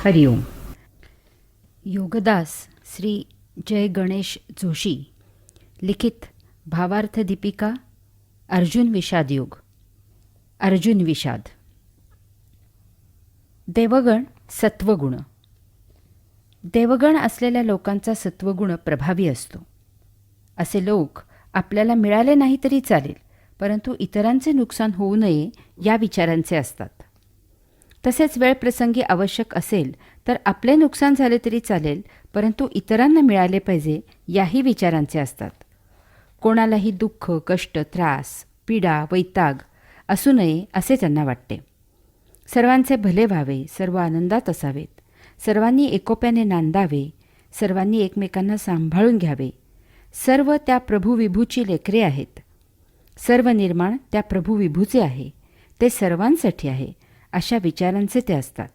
हरिओम. योगदास श्री जय गणेश जोशी लिखित भावार्थ दीपिका अर्जुन विषाद योग. अर्जुन विषाद. देवगण सत्वगुण. देवगण असलेल्या लोकांचा सत्वगुण प्रभावी असतो. असे लोक आपल्याला मिळाले नाही तरी चालेल, परंतु इतरांचे नुकसान होऊ नये या विचारांचे असतात. तसेच वेळ प्रसंगी आवश्यक असेल तर आपले नुकसान झाले तरी चालेल, परंतु इतरांना मिळाले पाहिजे याही विचारांचे असतात. कोणालाही दुःख, कष्ट, त्रास, पीडा, वैताग असू नये असे त्यांना वाटते. सर्वांचे भले व्हावे, सर्व आनंदात असावेत, सर्वांनी एकोप्याने नांदावे, सर्वांनी एकमेकांना सांभाळून घ्यावे. सर्व त्या प्रभू विभूची लेकरे आहेत. सर्व निर्माण त्या प्रभू विभूचे आहे. ते सर्वांसाठी आहे अशा विचारांचे ते असतात.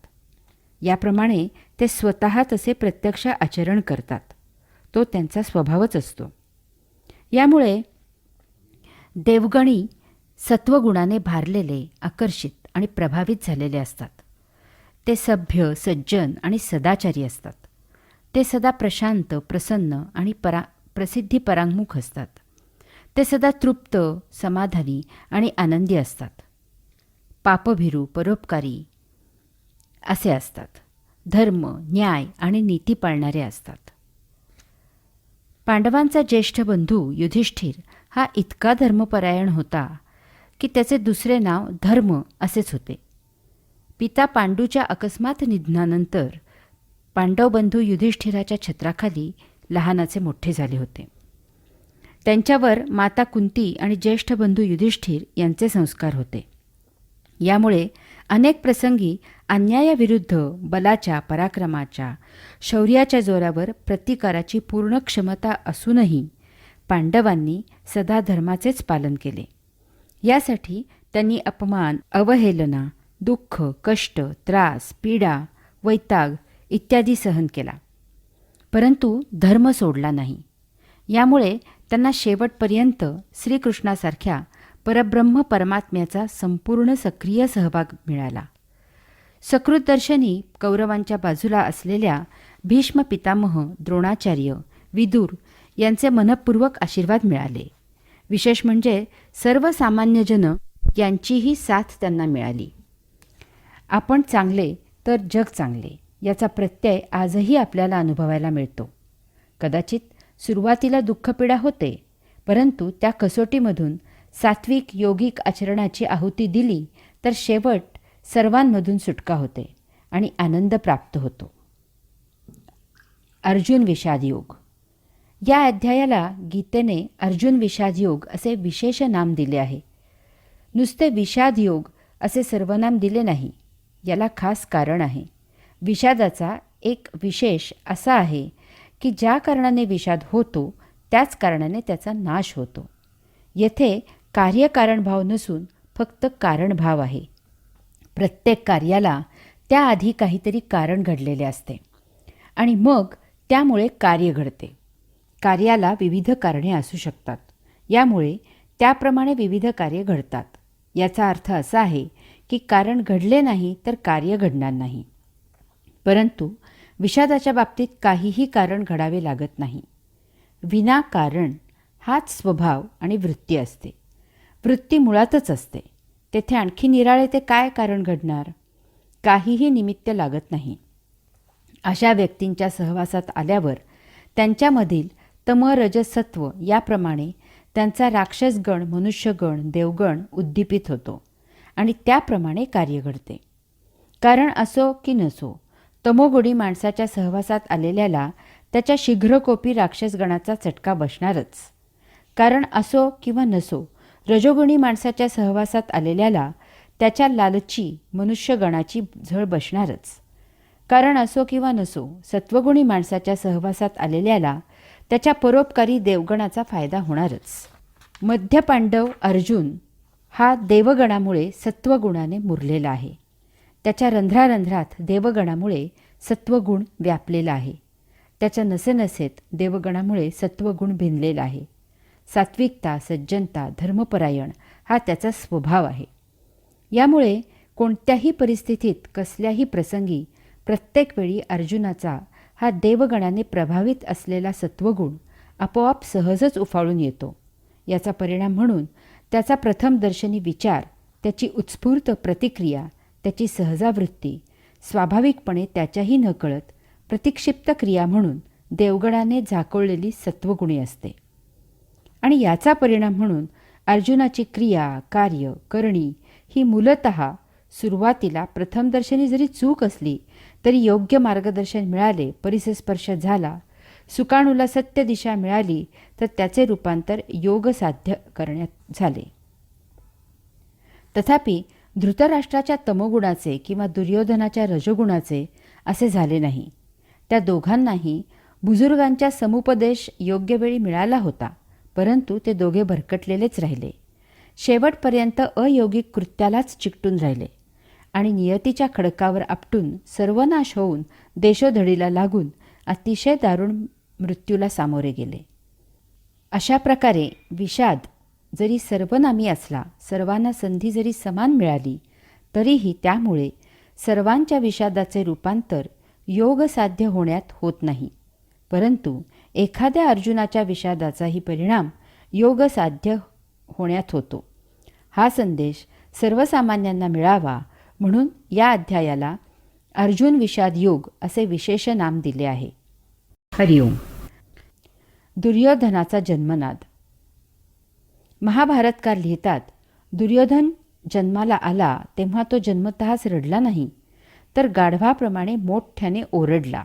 याप्रमाणे ते स्वतः तसे प्रत्यक्ष आचरण करतात. तो त्यांचा स्वभावच असतो. यामुळे देवगणी सत्वगुणाने भारलेले, आकर्षित आणि प्रभावित झालेले असतात. ते सभ्य, सज्जन आणि सदाचारी असतात. ते सदा प्रशांत, प्रसन्न आणि प्रसिद्धी परांगमुख असतात. ते सदा तृप्त, समाधानी आणि आनंदी असतात. पापभीरू, परोपकारी असे असतात. धर्म, न्याय आणि नीती पाळणारे असतात. पांडवांचा ज्येष्ठ बंधू युधिष्ठिर हा इतका धर्मपरायण होता की त्याचे दुसरे नाव धर्म असेच होते. पिता पांडूच्या अकस्मात निधनानंतर पांडव बंधू युधिष्ठिराच्या छत्राखाली लहानाचे मोठे झाले होते. त्यांच्यावर माता कुंती आणि ज्येष्ठ बंधू युधिष्ठिर यांचे संस्कार होते. यामुळे अनेक प्रसंगी अन्यायाविरुद्ध बलाच्या, पराक्रमाच्या, शौर्याच्या जोरावर प्रतिकाराची पूर्ण क्षमता असूनही पांडवांनी सदा धर्माचेच पालन केले. यासाठी त्यांनी अपमान, अवहेलना, दुःख, कष्ट, त्रास, पीडा, वैताग इत्यादी सहन केला, परंतु धर्म सोडला नाही. यामुळे त्यांना शेवटपर्यंत श्रीकृष्णासारख्या परब्रह्म परमात्म्याचा संपूर्ण सक्रिय सहभाग मिळाला. सकृतदर्शनी कौरवांच्या बाजूला असलेल्या भीष्म पितामह, द्रोणाचार्य, विदुर यांचे मनःपूर्वक आशीर्वाद मिळाले. विशेष म्हणजे सर्वसामान्यजन यांचीही साथ त्यांना मिळाली. आपण चांगले तर जग चांगले याचा प्रत्यय आजही आपल्याला अनुभवायला मिळतो. कदाचित सुरुवातीला दुःखपीडा होते, परंतु त्या कसोटीमधून सात्विक योगिक आचरणाची आहुती दिली तर शेवट सर्वांमधून सुटका होते आणि आनंद प्राप्त होतो. अर्जुन विषाद योग. या अध्यायाला गीतेने अर्जुन विषाद योग असे विशेष नाम दिले आहे. नुसते विषाद योग असे सर्वनाम दिले नाही. याला खास कारण आहे. विषादाचा एक विशेष असा आहे की ज्या कारणाने विषाद होतो त्याच कारणाने त्याचा नाश होतो. येथे कार्यकारणभाव नसून फक्त कारणभाव आहे. प्रत्येक कार्याला त्याआधी काहीतरी कारण घडलेले असते आणि मग त्यामुळे कार्य घडते. कार्याला विविध कारणे असू शकतात. यामुळे त्याप्रमाणे विविध कार्य घडतात. याचा अर्थ असा आहे की कारण घडले नाही तर कार्य घडणार नाही. परंतु विषादाच्या बाबतीत काहीही कारण घडावे लागत नाही. विनाकारण हाच स्वभाव आणि वृत्ती असते. वृत्ती मुळातच असते. तेथे आणखी निराळे ते काय कारण घडणार? काहीही निमित्त लागत नाही. अशा व्यक्तींच्या सहवासात आल्यावर त्यांच्यामधील तम, रजस, सत्व याप्रमाणे त्यांचा राक्षसगण, मनुष्यगण, देवगण उद्दीपित होतो आणि त्याप्रमाणे कार्य घडते. कारण असो की नसो, तमोगुणी माणसाच्या सहवासात आलेल्याला त्याच्या शीघ्रकोपी राक्षसगणाचा चटका बसणारच. कारण असो किंवा नसो, रजोगुणी माणसाच्या सहवासात आलेल्याला त्याच्या लालची मनुष्यगणाची झळ बसणारच. कारण असो किंवा नसो, सत्वगुणी माणसाच्या सहवासात आलेल्याला त्याच्या परोपकारी देवगणाचा फायदा होणारच. मध्य पांडव अर्जुन हा देवगणामुळे सत्वगुणाने मुरलेला आहे. त्याच्या रंध्रारंध्रात देवगणामुळे सत्वगुण व्यापलेला आहे. त्याच्या नसेनसेत देवगणामुळे सत्वगुण भिनलेला आहे. सात्विकता, सज्जनता, धर्मपरायण हा त्याचा स्वभाव आहे. यामुळे कोणत्याही परिस्थितीत, कसल्याही प्रसंगी प्रत्येक वेळी अर्जुनाचा हा देवगणाने प्रभावित असलेला सत्वगुण आपोआप सहजच उफाळून येतो. याचा परिणाम म्हणून त्याचा प्रथमदर्शनी विचार, त्याची उत्स्फूर्त प्रतिक्रिया, त्याची सहजावृत्ती स्वाभाविकपणे त्याच्याही नकळत प्रतिक्षिप्त क्रिया म्हणून देवगणाने झाकोळलेली सत्वगुणी असते. आणि याचा परिणाम म्हणून अर्जुनाची क्रिया, कार्य, करणी ही मूलतः सुरुवातीला प्रथमदर्शनी जरी चूक असली तरी योग्य मार्गदर्शन मिळाले, परिसस्पर्श झाला, सुकाणूला सत्य दिशा मिळाली तर त्याचे रूपांतर योग साध्य करण्यात झाले. तथापि धृतराष्ट्राच्या तमोगुणाचे किंवा दुर्योधनाच्या रजोगुणाचे असे झाले नाही. त्या दोघांनाही बुजुर्गांच्या समुपदेश योग्य वेळी मिळाला होता, परंतु ते दोघे भरकटलेलेच राहिले. शेवटपर्यंत अयौगिक कृत्यालाच चिकटून राहिले आणि नियतीच्या खडकावर आपटून सर्वनाश होऊन देशोधडीला लागून अतिशय दारुण मृत्यूला सामोरे गेले. अशा प्रकारे विषाद जरी सर्वनामी असला, सर्वांना संधी जरी समान मिळाली, तरीही त्यामुळे सर्वांच्या विषादाचे रूपांतर योग साध्य होण्यात होत नाही, परंतु एखाद्या अर्जुनाच्या विषादाचाही परिणाम योग साध्य होण्यात होतो. हा संदेश सर्वसामान्यांना मिळावा म्हणून या अध्यायाला अर्जुन विषाद योग असे विशेष नाम दिले आहे. हरिओम. दुर्योधनाचा जन्मनाद. महाभारतकार लिहितात, दुर्योधन जन्माला आला तेव्हा तो जन्मतःच रडला नाही, तर गाढवाप्रमाणे मोठ्याने ओरडला.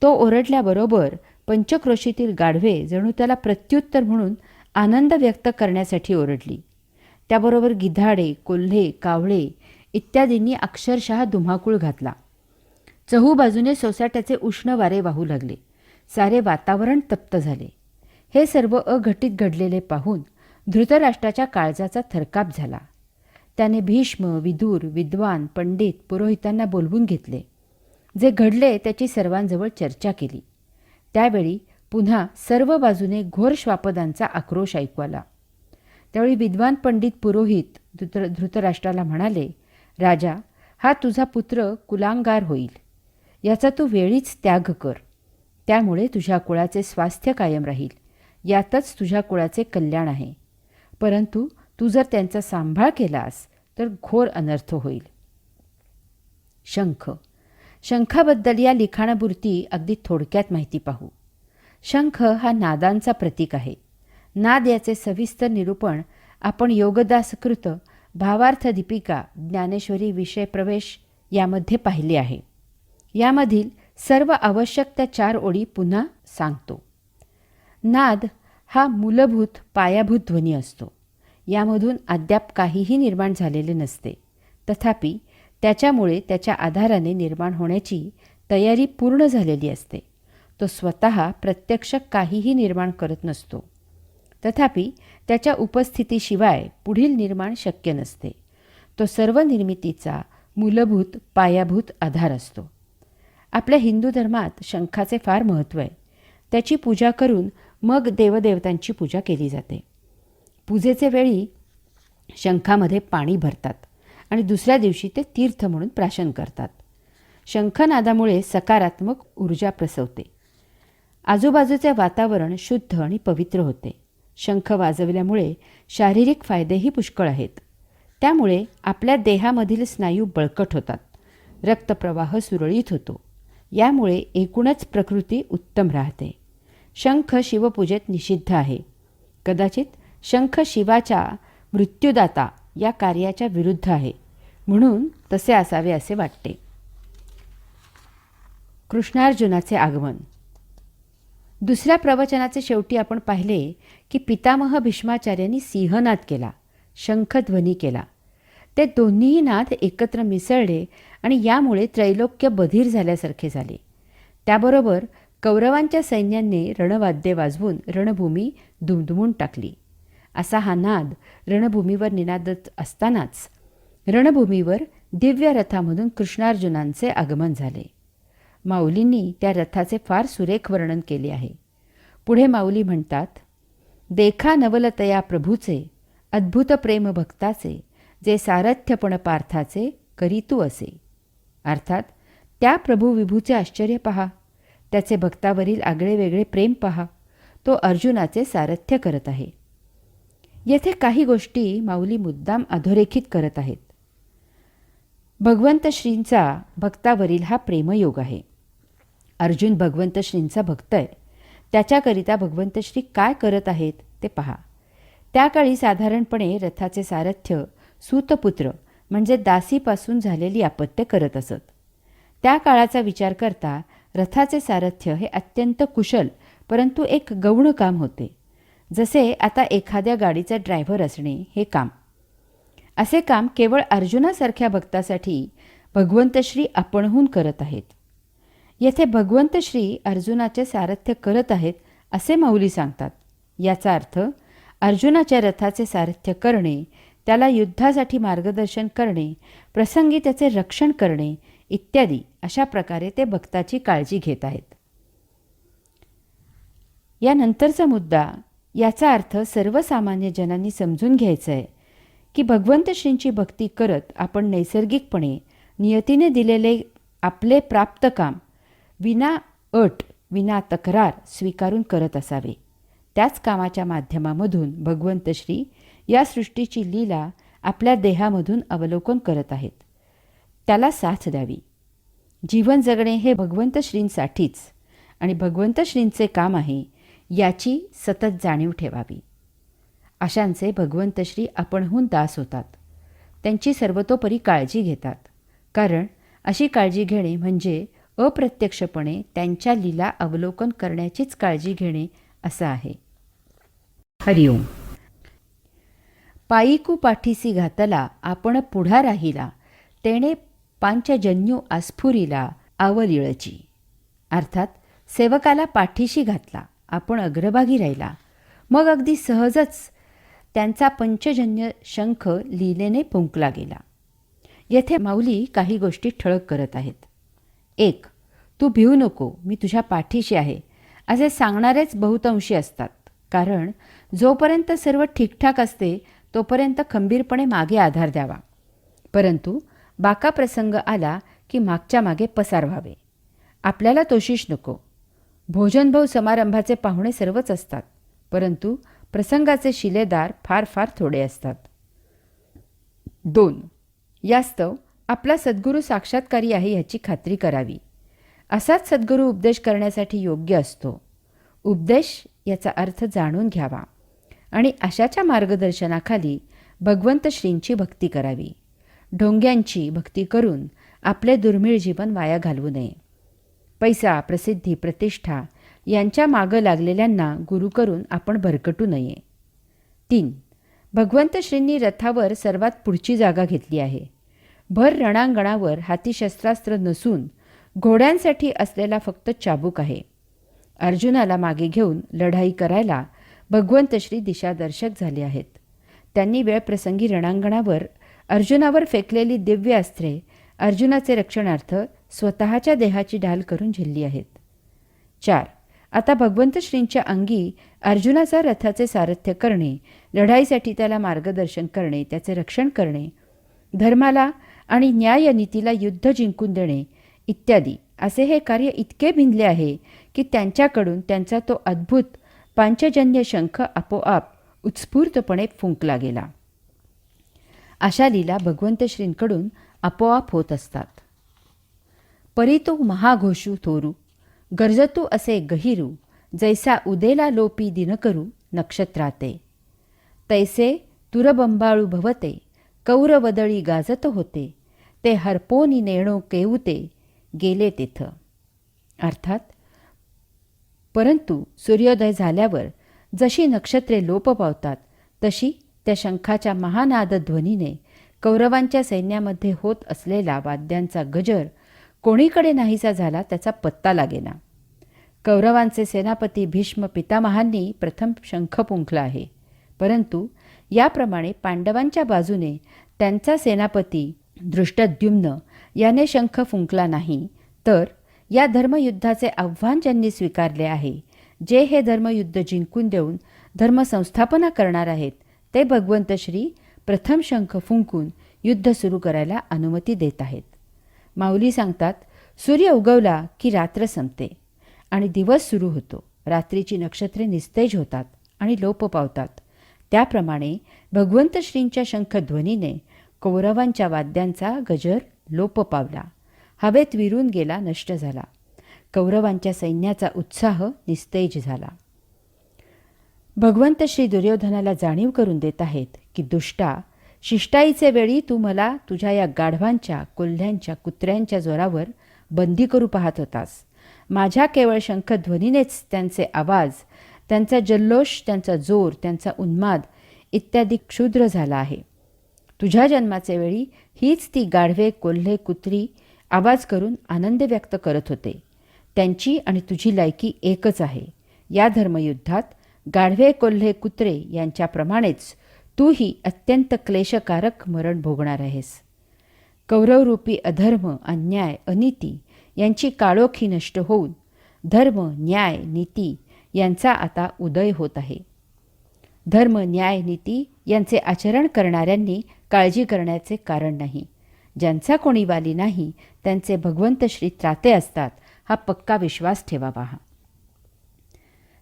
तो ओरडल्याबरोबर पंचक्रोशीतील गाढवे जणू त्याला प्रत्युत्तर म्हणून आनंद व्यक्त करण्यासाठी ओरडली. त्याबरोबर गिधाडे, कोल्हे, कावळे इत्यादींनी अक्षरशः धुमाकूळ घातला. चहूबाजूने सोसाट्याचे उष्ण वारे वाहू लागले. सारे वातावरण तप्त झाले. हे सर्व अघटित घडलेले पाहून धृतराष्ट्राच्या काळजाचा थरकाप झाला. त्याने भीष्म, विदुर, विद्वान, पंडित, पुरोहितांना बोलवून घेतले. जे घडले त्याची सर्वांजवळ चर्चा केली. त्यावेळी पुन्हा सर्व बाजूने घोर श्वापदांचा आक्रोश ऐकू आला. त्यावेळी विद्वान पंडित पुरोहित धृतराष्ट्राला म्हणाले, राजा, हा तुझा पुत्र कुलांगार होईल. याचा तू वेळीच त्याग कर. त्यामुळे तुझ्या कुळाचे स्वास्थ्य कायम राहील. यातच तुझ्या कुळाचे कल्याण आहे. परंतु तू जर त्यांचा सांभाळ केलास तर घोर अनर्थ होईल. शंख. शंखाबद्दल या लिखाणापुरती अगदी थोडक्यात माहिती पाहू. शंख हा नादांचा प्रतीक आहे. नाद याचे सविस्तर निरूपण आपण योगदासकृत भावार्थ दीपिका ज्ञानेश्वरी विषय प्रवेश यामध्ये पाहिले आहे. यामधील सर्व आवश्यक त्या 4 ओळी पुन्हा सांगतो. नाद हा मूलभूत पायाभूत ध्वनी असतो. यामधून अद्याप काहीही निर्माण झालेले नसते. तथापि त्याच्यामुळे त्याच्या आधाराने निर्माण होण्याची तयारी पूर्ण झालेली असते. तो स्वतः प्रत्यक्ष काहीही निर्माण करत नसतो. तथापि त्याच्या उपस्थितीशिवाय पुढील निर्माण शक्य नसते. तो सर्व निर्मितीचा मूलभूत पायाभूत आधार असतो. आपल्या हिंदू धर्मात शंखाचे फार महत्त्व आहे. त्याची पूजा करून मग देवदेवतांची पूजा केली जाते. पूजेचे वेळी शंखामध्ये पाणी भरतात आणि दुसऱ्या दिवशी ते तीर्थ म्हणून प्राशन करतात. शंखनादामुळे सकारात्मक ऊर्जा प्रसवते. आजूबाजूचे वातावरण शुद्ध आणि पवित्र होते. शंख वाजवल्यामुळे शारीरिक फायदेही पुष्कळ आहेत. त्यामुळे आपल्या देहामधील स्नायू बळकट होतात. रक्तप्रवाह सुरळीत होतो. यामुळे एकूणच प्रकृती उत्तम राहते. शंख शिवपूजेत निषिद्ध आहे. कदाचित शंख शिवाच्या मृत्युदाता या कार्याच्या विरुद्ध आहे, म्हणून तसे असावे असे वाटते. कृष्णार्जुनाचे आगमन. दुसऱ्या प्रवचनाचे शेवटी आपण पाहिले की पितामह भीष्माचार्यांनी सिंहनाद केला, शंखध्वनी केला. ते दोन्हीही नाद एकत्र मिसळले आणि यामुळे त्रैलोक्य बधीर झाल्यासारखे झाले. त्याबरोबर कौरवांच्या सैन्याने रणवाद्ये वाजवून रणभूमी दुमदुमून टाकली. असा हा नाद रणभूमीवर निनादत असतानाच रणभूमीवर दिव्य रथामधून कृष्णार्जुनांचे आगमन झाले. माऊलींनी त्या रथाचे फार सुरेख वर्णन केले आहे. पुढे माऊली म्हणतात, देखा नवलतया प्रभूचे अद्भुत प्रेम भक्ताचे, जे सारथ्यपण पार्थाचे करीतू असे. अर्थात त्या प्रभू विभूचे आश्चर्य पहा, त्याचे भक्तावरील आगळेवेगळे प्रेम पहा. तो अर्जुनाचे सारथ्य करत आहे. येथे काही गोष्टी माऊली मुद्दाम अधोरेखित करत आहेत. भगवंत श्रींचा भक्तावरील हा प्रेमयोग आहे. अर्जुन भगवंत श्रींचा भक्त आहे. त्याच्याकरिता भगवंत श्री काय करत आहेत ते पहा. त्या काळी साधारणपणे रथाचे सारथ्य सूतपुत्र म्हणजे दासीपासून झालेली अपत्य करत असत. त्या काळाचा विचार करता रथाचे सारथ्य हे अत्यंत कुशल परंतु एक गौण काम होते. जसे आता एखाद्या गाडीचा ड्रायव्हर असणे हे काम. असे काम केवळ अर्जुनासारख्या भक्तासाठी भगवंत श्री आपणहून करत आहेत. येथे भगवंत श्री अर्जुनाचे सारथ्य करत आहेत असे माऊली सांगतात. याचा अर्थ अर्जुनाच्या रथाचे सारथ्य करणे, त्याला युद्धासाठी मार्गदर्शन करणे, प्रसंगी त्याचे रक्षण करणे इत्यादी अशा प्रकारे ते भक्ताची काळजी घेत आहेत. यानंतरचा मुद्दा, याचा अर्थ सर्वसामान्य जनांनी समजून घ्यायचा आहे की भगवंत श्रींची भक्ती करत आपण नैसर्गिकपणे नियतीने दिलेले आपले प्राप्त काम विना अट विना तक्रार स्वीकारून करत असावे. त्याच कामाच्या माध्यमामधून भगवंत श्री या सृष्टीची लीला आपल्या देहामधून अवलोकन करत आहेत. त्याला साथ द्यावी. जीवन जगणे हे भगवंत श्रींसाठीच आणि भगवंत श्रींचे काम आहे याची सतत जाणीव ठेवावी. अशांचे भगवंत श्री आपणहून दास होतात. त्यांची सर्वतोपरी काळजी घेतात. कारण अशी काळजी घेणे म्हणजे अप्रत्यक्षपणे त्यांच्या लीला अवलोकन करण्याचीच काळजी घेणे असं आहे. हरिओम. पायीकू पाठीसी घातला आपण पुढा राहिला, तेणे पांचजन्यू आस्फुरिला आवलिळची. अर्थात सेवकाला पाठीशी घातला, आपण अग्रभागी राहिला, मग अगदी सहजच त्यांचा पंचजन्य शंख लीलेने फुंकला गेला. येथे माऊली काही गोष्टी ठळक करत आहेत. 1. तू भिवू नको, मी तुझ्या पाठीशी आहे असे सांगणारेच बहुतांशी असतात. कारण जोपर्यंत सर्व ठीकठाक असते तोपर्यंत खंबीरपणे मागे आधार द्यावा. परंतु बाका प्रसंग आला की मागच्या मागे पसार व्हावे. आपल्याला तोशिष नको. भोजनभाऊ समारंभाचे पाहुणे सर्वच असतात, परंतु प्रसंगाचे शिलेदार फार फार थोडे असतात. 2. यास्तव आपला सद्गुरू साक्षात्कारी आहे याची खात्री करावी. असाच सद्गुरू उपदेश करण्यासाठी योग्य असतो. उपदेश याचा अर्थ जाणून घ्यावा आणि अशाच्या मार्गदर्शनाखाली भगवंत श्रींची भक्ती करावी. ढोंग्यांची भक्ती करून आपले दुर्मिळ जीवन वाया घालवू नये. पैसा, प्रसिद्धी, प्रतिष्ठा यांच्या मागं लागलेल्यांना गुरु करून आपण भरकटू नये. 3. भगवंत श्रींनी रथावर सर्वात पुढची जागा घेतली आहे. भर रणांगणावर हाती शस्त्रास्त्र नसून घोड्यांसाठी असलेला फक्त चाबूक आहे. अर्जुनाला मागे घेऊन लढाई करायला भगवंत श्री दिशादर्शक झाले आहेत. त्यांनी वेळप्रसंगी रणांगणावर अर्जुनावर फेकलेली दिव्य अस्त्रे अर्जुनाचे रक्षणार्थ स्वतःच्या देहाची ढाल करून झेलली आहेत. 4. आता भगवंत श्रींच्या अंगी अर्जुनाचा रथाचे सारथ्य करणे, लढाईसाठी त्याला मार्गदर्शन करणे, त्याचे रक्षण करणे, धर्माला आणि न्यायनीतीला युद्ध जिंकून देणे इत्यादी असे हे कार्य इतके भिनले आहे की त्यांच्याकडून त्यांचा तो अद्भुत पांचजन्य शंख आपोआप उत्स्फूर्तपणे फुंकला गेला. अशा लीला भगवंत श्रींकडून आपोआप होत असतात. परितू महाघोषू थोरू, गरजतू असे गहिरू, जैसा उदेला लोपी दिनकरू नक्षत्राते. तैसे तुरबंबाळू भवते, कौरवदळी गाजत होते, ते हरपोनी नेणो केऊते, गेले तेथ. अर्थात परंतु सूर्योदय झाल्यावर जशी नक्षत्रे लोप पावतात तशी त्या शंखाच्या महानाद ध्वनीने कौरवांच्या सैन्यामध्ये होत असलेला वाद्यांचा गजर कोणीकडे नाहीसा झाला त्याचा पत्ता लागेना. कौरवांचे सेनापती भीष्म पितामहांनी प्रथम शंख फुंकला आहे, परंतु याप्रमाणे पांडवांच्या बाजूने त्यांचा सेनापती दृष्टद्युम्न याने शंख फुंकला नाही. तर या धर्मयुद्धाचे आव्हान ज्यांनी स्वीकारले आहे, जे हे धर्मयुद्ध जिंकून देऊन धर्मसंस्थापना करणार आहेत, ते भगवंत श्री प्रथम शंख फुंकून युद्ध सुरू करायला अनुमती देत आहेत. माऊली सांगतात, सूर्य उगवला की रात्र संपते आणि दिवस सुरू होतो. रात्रीची नक्षत्रे निस्तेज होतात आणि लोप पावतात. त्याप्रमाणे भगवंत श्रींच्या शंखध्वनीने कौरवांच्या वाद्यांचा गजर लोप पावला, हवेत विरून गेला, नष्ट झाला. कौरवांच्या सैन्याचा उत्साह निस्तेज झाला. भगवंत श्री दुर्योधनाला जाणीव करून देत आहेत की दुष्टा, शिष्टाईचे वेळी तू मला तुझ्या या गाढवांच्या, कोल्ह्यांच्या, कुत्र्यांच्या जोरावर बंदी करू पाहत होतास. माझ्या केवळ शंखध्वनीनेच त्यांचे आवाज, त्यांचा जल्लोष, त्यांचा जोर, त्यांचा उन्माद इत्यादी क्षुद्र झाला आहे. तुझ्या जन्माचे वेळी हीच ती गाढवे, कोल्हे, कुत्री आवाज करून आनंद व्यक्त करत होते. त्यांची आणि तुझी लायकी एकच आहे. या धर्मयुद्धात गाढवे, कोल्हे, कुत्रे यांच्याप्रमाणेच तूही अत्यंत क्लेशकारक मरण भोगणार आहेस. कौरवरूपी अधर्म, अन्याय, अनिती यांची काळोखी नष्ट होऊन धर्म, न्याय, नीती यांचा आता उदय होत आहे. धर्म, न्याय, नीती यांचे आचरण करणाऱ्यांनी काळजी करण्याचे कारण नाही. ज्यांचा कोणी वाली नाही त्यांचे भगवंत श्री त्राते असतात, हा पक्का विश्वास ठेवावा.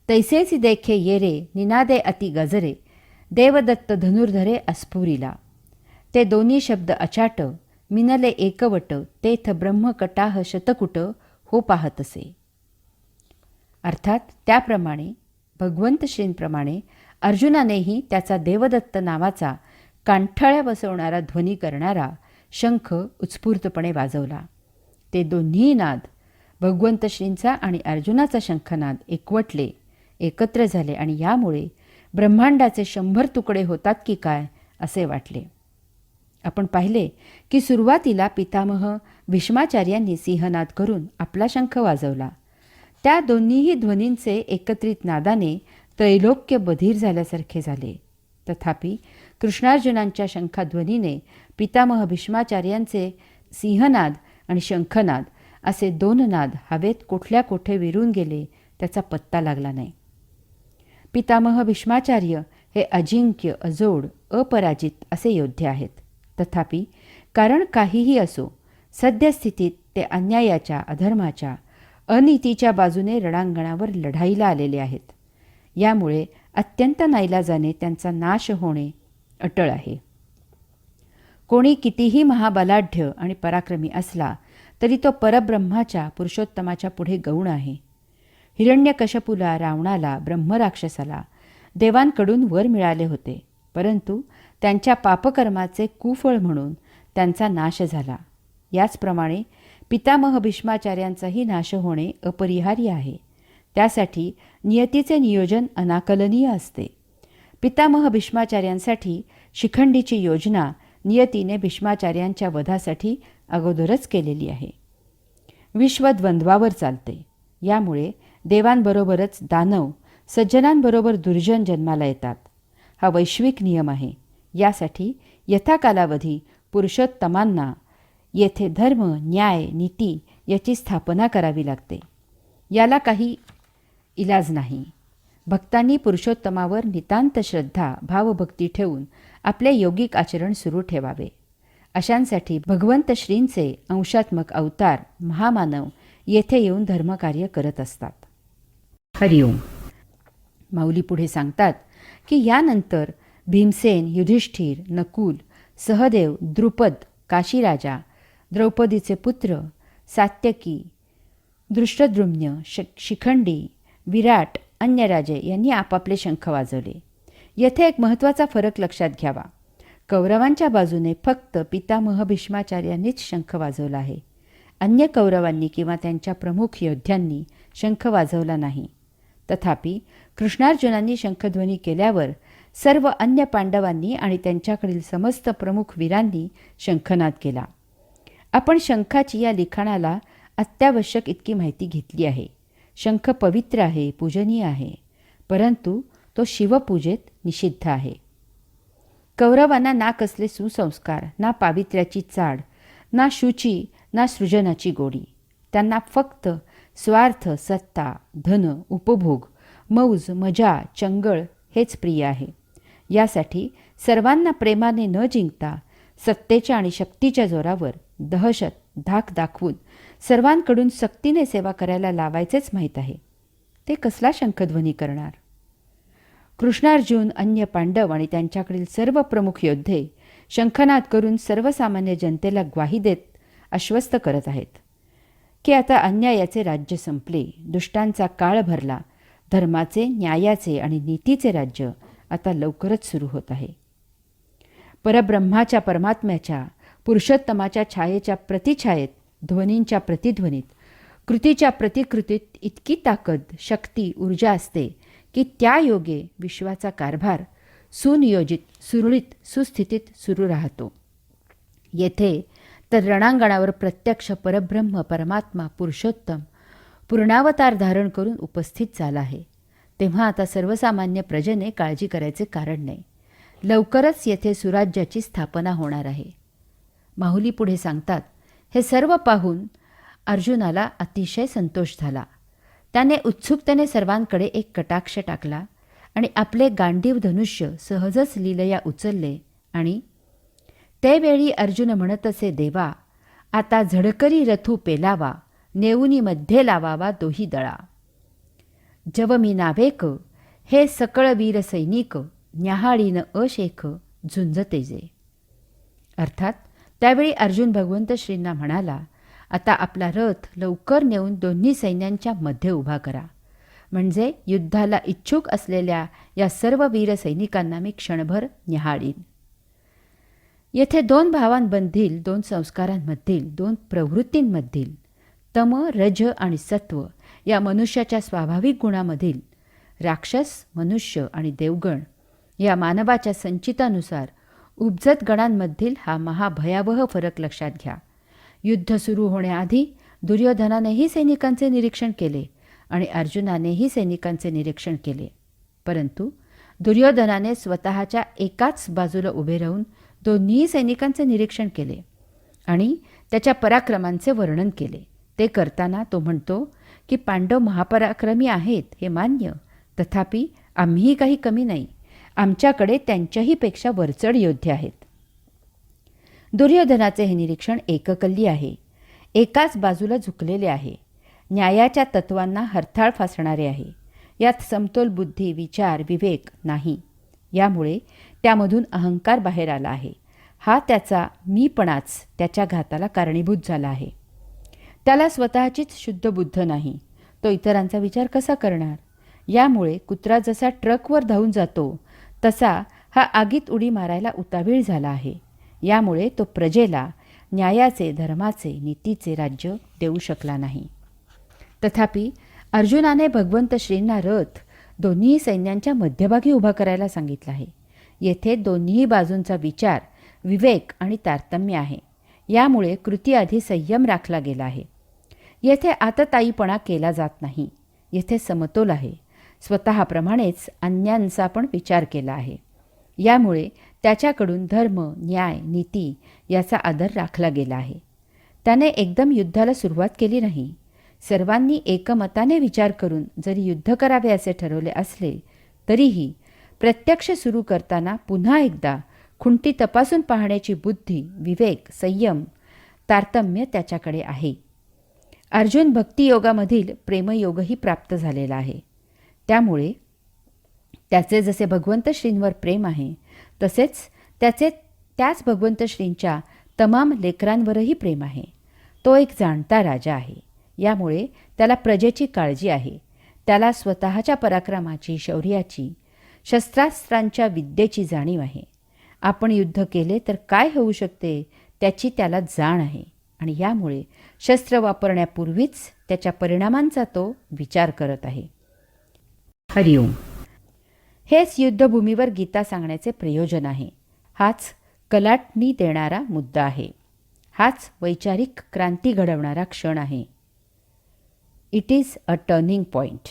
तैसेच देखे येरे निनादे अति गजरे, देवदत्त धनुर्धरे अस्फुरिला. ते दोन्ही शब्द अचाट, मिनले एकवट, तेथ ब्रह्मकटाह शतकुट हो पाहतसे. अर्थात त्याप्रमाणे भगवंत श्रींप्रमाणे अर्जुनानेही त्याचा देवदत्त नावाचा कांठळ्या बसवणारा ध्वनी करणारा शंख उत्स्फूर्तपणे वाजवला. ते दोन्ही नाद, भगवंत श्रींचा आणि अर्जुनाचा शंखनाद एकवटले, एकत्र झाले आणि यामुळे ब्रह्मांडाचे 100 तुकडे होतात की काय असे वाटले. आपण पाहिले की सुरुवातीला पितामह भीष्माचार्यांनी सिंहनाद करून आपला शंख वाजवला. त्या दोन्हीही ध्वनींचे एकत्रित नादाने त्रैलोक्य बधीर झाल्यासारखे झाले. तथापि कृष्णार्जुनांच्या शंखाध्वनीने पितामह भीष्माचार्यांचे सिंहनाद आणि शंखनाद असे 2 नाद हवेत कुठल्या कोठे विरून गेले त्याचा पत्ता लागला नाही. पितामह भीष्माचार्य हे अजिंक्य, अजोड, अपराजित असे योद्धे आहेत. तथापि कारण काहीही असो, सद्यस्थितीत ते अन्यायाच्या, अधर्माच्या, अनीतीच्या बाजूने रणांगणावर लढाईला आलेले आहेत. यामुळे अत्यंत नाईलाजाने त्यांचा नाश होणे अटळ आहे. कोणी कितीही महाबलाढ्य आणि पराक्रमी असला तरी तो परब्रह्माच्या, पुरुषोत्तमाच्या पुढे गौण आहे. हिरण्यकशपुला, रावणाला, ब्रह्मराक्षसाला देवांकडून वर मिळाले होते, परंतु त्यांच्या पापकर्माचे कुफळ म्हणून त्यांचा नाश झाला. याचप्रमाणे पितामह भीष्माचार्यांचाही नाश होणे अपरिहार्य आहे. त्यासाठी नियतीचे नियोजन अनाकलनीय असते. पितामह भीष्माचार्यांसाठी शिखंडीची योजना नियतीने भीष्माचार्यांच्या वधासाठी अगोदरच केलेली आहे. विश्व द्वंद्वावर चालते. यामुळे देवांबरोबरच दानव, सज्जनांबरोबर दुर्जन जन्माला येतात. हा वैश्विक नियम आहे. यासाठी यथाकालावधी पुरुषोत्तमांना येथे धर्म, न्याय, नीती याची स्थापना करावी लागते. याला काही इलाज नाही. भक्तांनी पुरुषोत्तमावर नितांत श्रद्धा, भावभक्ती ठेवून आपले योगिक आचरण सुरू ठेवावे. अशांसाठी भगवंत श्रींचे अंशात्मक अवतार महामानव येथे येऊन धर्मकार्य करत असतात. हरिओम. माऊली पुढे सांगतात की यानंतर भीमसेन, युधिष्ठिर, नकुल, सहदेव, द्रुपद, काशीराजा, द्रौपदीचे पुत्र, सात्यकी, दृष्टद्रुम्न, शिखंडी, विराट, अन्य राजे यांनी आपापले शंख वाजवले. येथे एक महत्त्वाचा फरक लक्षात घ्यावा. कौरवांच्या बाजूने फक्त पितामह भीष्माचार्यांनीच शंख वाजवला आहे. अन्य कौरवांनी किंवा त्यांच्या प्रमुख योद्ध्यांनी शंख वाजवला नाही. तथापि कृष्णार्जुनांनी शंखध्वनी केल्यावर सर्व अन्य पांडवांनी आणि त्यांच्याकडील समस्त प्रमुख वीरांनी शंखनाद केला. आपण शंखाची या लिखाणाला अत्यावश्यक इतकी माहिती घेतली आहे. शंख पवित्र आहे, पूजनीय आहे, परंतु तो शिवपूजेत निषिद्ध आहे. कौरवांना ना कसले सुसंस्कार, ना पावित्र्याची चाड, ना शुची, ना सृजनाची गोडी. त्यांना फक्त स्वार्थ, सत्ता, धन, उपभोग, मौज, मजा, चंगळ हेच प्रिय आहे. यासाठी सर्वांना प्रेमाने न जिंकता सत्तेच्या आणि शक्तीच्या जोरावर दहशत, धाक दाखवून सर्वांकडून सक्तीने सेवा करायला लावायचेच माहीत आहे. ते कसला शंखध्वनी करणार? कृष्णार्जुन, अन्य पांडव आणि त्यांच्याकडील सर्व प्रमुख योद्धे शंखनाद करून सर्वसामान्य जनतेला ग्वाही देत आश्वस्त करत आहेत की आता अन्यायाचे राज्य संपले, दुष्टांचा काळ भरला, धर्माचे, न्यायाचे आणि नीतीचे राज्य आता लवकरच सुरू होत आहे. परब्रह्माच्या, परमात्म्याच्या, पुरुषोत्तमाच्या छायेच्या प्रतिछायेत, ध्वनींच्या प्रतिध्वनीत, कृतीच्या प्रतिकृतीत इतकी ताकद, शक्ती, ऊर्जा असते की त्या योगे विश्वाचा कारभार सुनियोजित, सुरळीत, सुस्थितीत सुरू राहतो. येथे तर रणांगणावर प्रत्यक्ष परब्रह्म, परमात्मा, पुरुषोत्तम पूर्णावतार धारण करून उपस्थित झाला आहे. तेव्हा आता सर्वसामान्य प्रजेने काळजी करायचे कारण नाही. लवकरच येथे सुराज्याची स्थापना होणार आहे. माहुली पुढे सांगतात, हे सर्व पाहून अर्जुनाला अतिशय संतोष झाला. त्याने उत्सुकतेने सर्वांकडे एक कटाक्ष टाकला आणि आपले गांडीव धनुष्य सहजच लीलया उचलले आणि त्यावेळी अर्जुन म्हणत असे, देवा, आता झडकरी रथू पेलावा, नेऊनी मध्ये लावावा दोही दळा. जव मी नावेक, हे सकळ वीर सैनिक, न्याहाळीन अशेख झुंज तेजे. अर्थात त्यावेळी अर्जुन भगवंत श्रींना म्हणाला, आता आपला रथ लवकर नेऊन दोन्ही सैन्यांच्या मध्ये उभा करा, म्हणजे युद्धाला इच्छुक असलेल्या या सर्व वीर सैनिकांना मी क्षणभर न्याहाळीन. येथे दोन भावांमधील, दोन संस्कारांमधील, दोन प्रवृत्तींमधील, तम, रज आणि सत्व या मनुष्याच्या स्वाभाविक गुणामधील, राक्षस, मनुष्य आणि देवगण या मानवाच्या संचितानुसार उपजत गणांमधील हा महाभयावह फरक लक्षात घ्या. युद्ध सुरू होण्याआधी दुर्योधनानेही सैनिकांचे निरीक्षण केले आणि अर्जुनानेही सैनिकांचे निरीक्षण केले, परंतु दुर्योधनाने स्वतःच्या एकाच बाजूला उभे राहून दोन्ही सैनिकांचे निरीक्षण केले आणि त्याच्या पराक्रमांचे वर्णन केले. ते करताना तो म्हणतो की पांडव महापराक्रमी आहेत हे मान्य, तथापि आम्हीही काही कमी नाही, आमच्याकडे त्यांच्याही पेक्षा वरचढ योद्धे आहेत. दुर्योधनाचे हे निरीक्षण एककल्ली आहे, एकाच बाजूला झुकलेले आहे, न्यायाच्या तत्वांना हरताळ फासणारे आहे. यात समतोल बुद्धी, विचार, विवेक नाही. यामुळे त्यामधून अहंकार बाहेर आला आहे. हा त्याचा मीपणाच त्याच्या घाताला कारणीभूत झाला आहे. त्याला स्वतःचीच शुद्ध बुद्ध नाही, तो इतरांचा विचार कसा करणार? यामुळे कुत्रा जसा ट्रकवर धावून जातो तसा हा आगीत उडी मारायला उतावीळ झाला आहे. यामुळे तो प्रजेला न्यायाचे, धर्माचे, नीतीचे राज्य देऊ शकला नाही. तथापि अर्जुनाने भगवंत श्रींना रथ दोन्ही सैन्यांच्या मध्यभागी उभा करायला सांगितला आहे. येथे दोन्ही बाजूंचा विचार, विवेक आणि तारतम्य आहे. यामुळे कृतीआधी संयम राखला गेला आहे. येथे आतताईपणा केला जात नाही. येथे समतोल आहे. स्वतःप्रमाणेच अन्यांचा पण विचार केला आहे. यामुळे त्याच्याकडून धर्म, न्याय, नीती याचा आदर राखला गेला आहे. त्याने एकदम युद्धाला सुरुवात केली नाही. सर्वांनी एकमताने विचार करून जरी युद्ध करावे असे ठरवले असले तरीही प्रत्यक्ष सुरू करताना पुन्हा एकदा खुंटी तपासून पाहण्याची बुद्धी, विवेक, संयम, तारतम्य त्याच्याकडे आहे. अर्जुन भक्तियोगामधील प्रेमयोगही प्राप्त झालेला आहे. त्यामुळे त्याचे जसे भगवंत श्रींवर प्रेम आहे तसेच त्याच भगवंत श्रींच्या तमाम लेकरांवरही प्रेम आहे. तो एक जाणता राजा आहे. यामुळे त्याला प्रजेची काळजी आहे. त्याला स्वतःच्या पराक्रमाची, शौर्याची, शस्त्रास्त्रांच्या विद्येची जाणीव आहे. आपण युद्ध केले तर काय होऊ शकते त्याची त्याला जाण आहे आणि यामुळे शस्त्र वापरण्यापूर्वीच त्याच्या परिणामांचा तो विचार करत आहे. हरिओम. हेच युद्धभूमीवर गीता सांगण्याचे प्रयोजन आहे. हाच कलाटणी देणारा मुद्दा आहे. हाच वैचारिक क्रांती घडवणारा क्षण आहे. It is a turning point.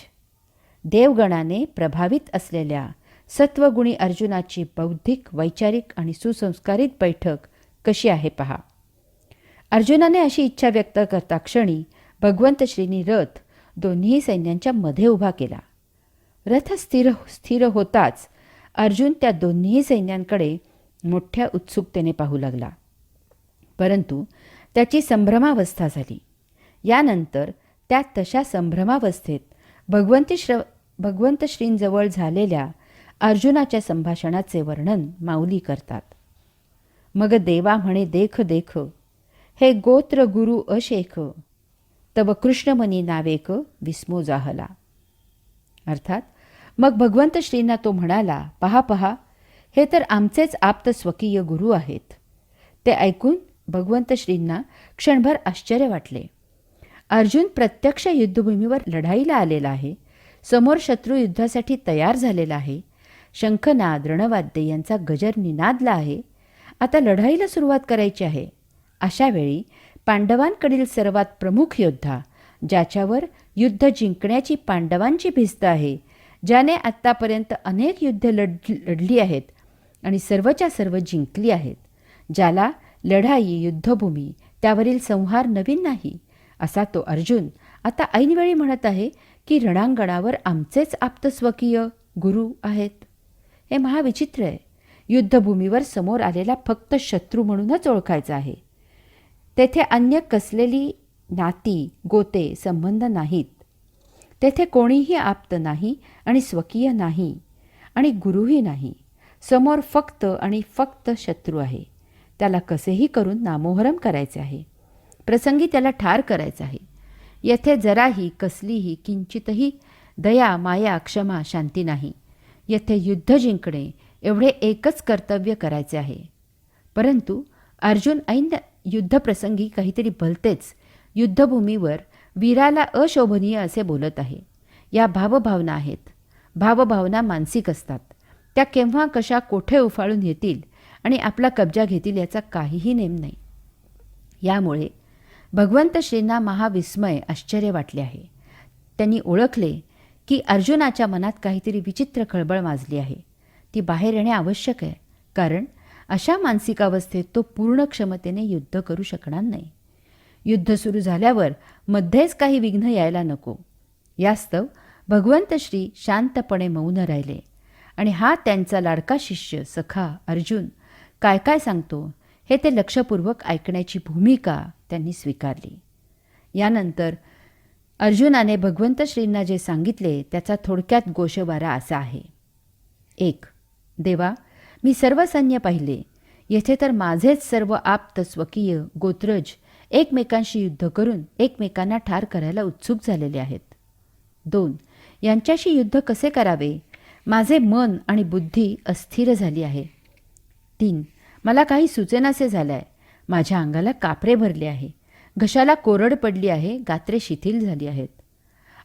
देवगणाने प्रभावित असलेल्या सत्वगुणी अर्जुनाची बौद्धिक, वैचारिक आणि सुसंस्कारित बैठक कशी आहे पहा. अर्जुनाने अशी इच्छा व्यक्त करता क्षणी भगवंत श्रींनी रथ दोन्ही सैन्यांच्या मध्ये उभा केला. रथ स्थिर होताच अर्जुन त्या दोन्ही सैन्यांकडे मोठ्या उत्सुकतेने पाहू लागला. परंतु त्याची संभ्रमावस्था झाली. यानंतर त्या तशा संभ्रमावस्थेत भगवंत श्रींजवळ झालेल्या अर्जुनाच्या संभाषणाचे वर्णन माऊली करतात. मग देवा म्हणे देख देख, हे गोत्र गुरु अशेख, तब कृष्णमनी नावेक विस्मो जाहला. अर्थात मग भगवंत श्रींना तो म्हणाला, पहा पहा, हे तर आमचेच आप्त स्वकीय गुरु आहेत. ते ऐकून भगवंत श्रींना क्षणभर आश्चर्य वाटले. अर्जुन प्रत्यक्ष युद्धभूमीवर लढाईला आलेला आहे. समोर शत्रू युद्धासाठी तयार झालेला आहे. शंखनाद रणवाद्य यांचा गजर निनादला आहे. आता लढाईला सुरुवात करायची आहे. अशा वेळी पांडवांकडील सर्वात प्रमुख योद्धा, ज्याच्यावर युद्ध जिंकण्याची पांडवांची भिस्त आहे, ज्याने आत्तापर्यंत अनेक युद्ध लढली आहेत आणि सर्वच्या सर्व जिंकली आहेत, ज्याला लढाई, युद्धभूमी, त्यावरील संहार नवीन नाही, असा तो अर्जुन आता ऐनवेळी म्हणत आहे की रणांगणावर आमचेच आप्तस्वकीय गुरु आहेत. हे महाविचित्र आहे. युद्धभूमीवर समोर आलेला फक्त शत्रू म्हणूनच ओळखायचा आहे. तेथे अन्य कसलेली नाती, गोते, संबंध नाहीत. तेथे कोणीही आप्त नाही आणि स्वकीय नाही आणि गुरुही नाही. समोर फक्त आणि फक्त शत्रू आहे. त्याला कसेही करून नामोहरम करायचे आहे. प्रसंगी त्याला ठार करायचं आहे. येथे जराही कसलीही किंचितही दया, माया, क्षमा, शांती नाही. येथे युद्ध जिंकणे एवढे एकच कर्तव्य करायचे आहे. परंतु अर्जुन ऐन युद्धप्रसंगी काहीतरी भलतेच युद्धभूमीवर वीराला अशोभनीय असे बोलत आहे. या भावभावना आहेत. भावभावना मानसिक असतात. त्या केव्हा कशा कोठे उफाळून येतील आणि आपला कब्जा घेतील याचा काहीही नेम नाही. यामुळे भगवंत श्रींना महाविस्मय, आश्चर्य वाटले आहे. त्यांनी ओळखले की अर्जुनाच्या मनात काहीतरी विचित्र खळबळ माजली आहे. ती बाहेर येणे आवश्यक आहे, कारण अशा मानसिक अवस्थेत तो पूर्ण क्षमतेने युद्ध करू शकणार नाही. युद्ध सुरू झाल्यावर मध्येच काही विघ्न यायला नको. यास्तव भगवंत श्री शांतपणे मौन राहिले आणि हा त्यांचा लाडका शिष्य सखा अर्जुन काय काय सांगतो हे ते लक्षपूर्वक ऐकण्याची भूमिका त्यांनी स्वीकारली. यानंतर अर्जुनाने भगवंत श्रींना जे सांगितले त्याचा थोडक्यात गोषवारा असा आहे. 1. देवा, मी सर्व सैन्य पाहिले. येथे तर माझेच सर्व आप्त स्वकीय गोत्रज एकमेकांशी युद्ध करून एकमेकांना ठार करायला उत्सुक झालेले आहेत. 2. यांच्याशी युद्ध कसे करावे, माझे मन आणि बुद्धी अस्थिर झाली आहे. 3. मला काही सुचेनासे झाले आहे. माझ्या अंगाला कापरे भरले आहे. घशाला कोरड पडली आहे. गात्रे शिथिल झाली आहेत.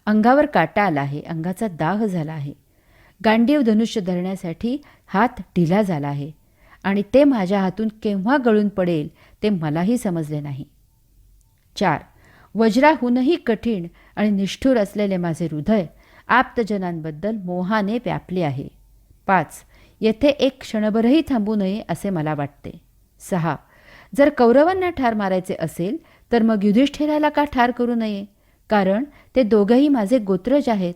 अंगावर काटा आला आहे. अंगाचा दाह झाला आहे. गांडीव धनुष्य धरण्यासाठी हात ढिला झाला आहे आणि ते माझ्या हातून केव्हा गळून पडेल ते मलाही समजले नाही. 4. वज्राहूनही कठीण आणि निष्ठुर असलेले माझे हृदय आप्तजनांबद्दल मोहाने व्यापले आहे. 5. येथे एक क्षणभरही थांबू नये असे मला वाटते. 6. जर कौरवांना ठार मारायचे असेल तर मग युधिष्ठिराला का ठार करू नये, कारण ते दोघेही माझे गोत्रज आहेत.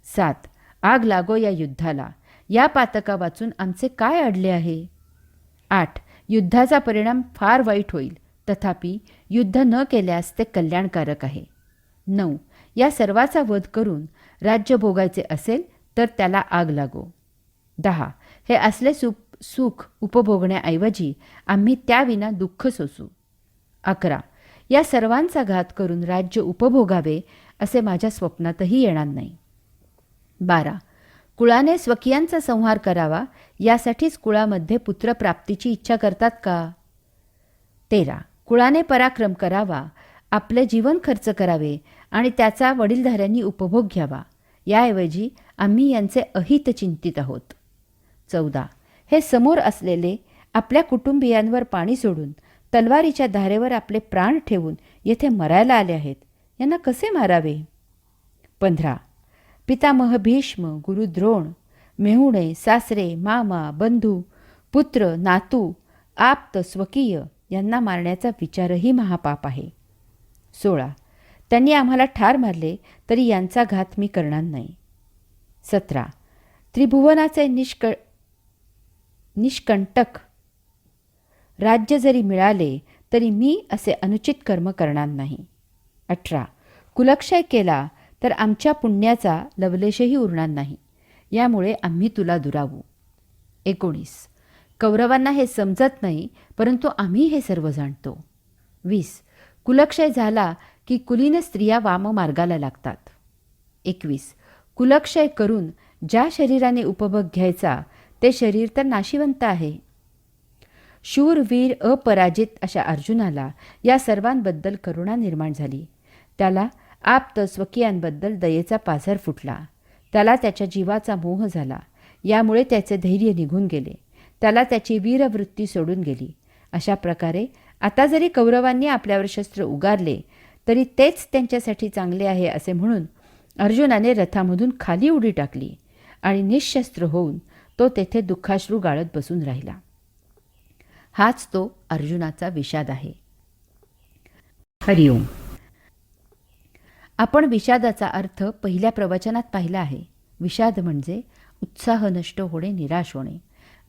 7. आग लागो या युद्धाला. या पातका वाचून आमचे काय अडले आहे. 8. युद्धाचा परिणाम फार वाईट होईल, तथापि युद्ध न केल्यास ते कल्याणकारक आहे. 9. या सर्वाचा वध करून राज्य भोगायचे असेल तर त्याला आग लागो. 10. हे असले सुख उपभोगण्याऐवजी आम्ही त्याविना दुःख सोसू. 11. या सर्वांचा घात करून राज्य उपभोगावे असे माझ्या स्वप्नातही येणार नाही. 12. कुळाने स्वकीयांचा संहार करावा यासाठीच कुळामध्ये पुत्रप्राप्तीची इच्छा करतात का. 13. कुळाने पराक्रम करावा, आपले जीवन खर्च करावे आणि त्याचा वडीलधाऱ्यांनी उपभोग घ्यावा, याऐवजी आम्ही यांचे अहित चिंतित आहोत. 14. हे समोर असलेले आपल्या कुटुंबियांवर पाणी सोडून तलवारीच्या धारेवर आपले प्राण ठेवून येथे मरायला आले आहेत. यांना कसे मारावे. 15. पितामह भीष्म, गुरु द्रोण, मेहुणे, सासरे, मामा, बंधू, पुत्र, नातू, आप्त, स्वकीय यांना मारण्याचा विचारही महापाप आहे. 16. त्यांनी आम्हाला ठार मारले तरी यांचा घात मी करणार नाही. 17. त्रिभुवनाचे निष्कंटक राज्य जरी मिळाले तरी मी असे अनुचित कर्म करणार नाही. 18. कुलक्षय केला तर आमच्या पुण्याचा लवलेशही उरणार नाही, यामुळे आम्ही तुला दुरावू. 19. कौरवांना हे समजत नाही, परंतु आम्ही हे सर्व जाणतो. 20. कुलक्षय झाला की कुलीन स्त्रिया वाममार्गाला लागतात. 21. कुलक्षय करून ज्या शरीराने उपभोग घ्यायचा ते शरीर तर नाशिवंत आहे. शूर, वीर, अपराजित अशा अर्जुनाला या सर्वांबद्दल करुणा निर्माण झाली. त्याला आप्त स्वकीयांबद्दल दयेचा पाझर फुटला. त्याला त्याच्या जीवाचा मोह झाला. यामुळे त्याचे धैर्य निघून गेले. त्याला त्याची वीरवृत्ती सोडून गेली. अशा प्रकारे आता जरी कौरवांनी आपल्यावर शस्त्र उगारले तरी तेच त्यांच्यासाठी चांगले आहे असे म्हणून अर्जुनाने रथामधून खाली उडी टाकली आणि निःशस्त्र होऊन तो तेथे दुःखाश्रू गाळत बसून राहिला. हाच तो अर्जुनाचा विषाद आहे. हरिओम. आपण विषादाचा अर्थ पहिल्या प्रवचनात पाहिला आहे. विषाद म्हणजे उत्साह नष्ट होणे, निराश होणे,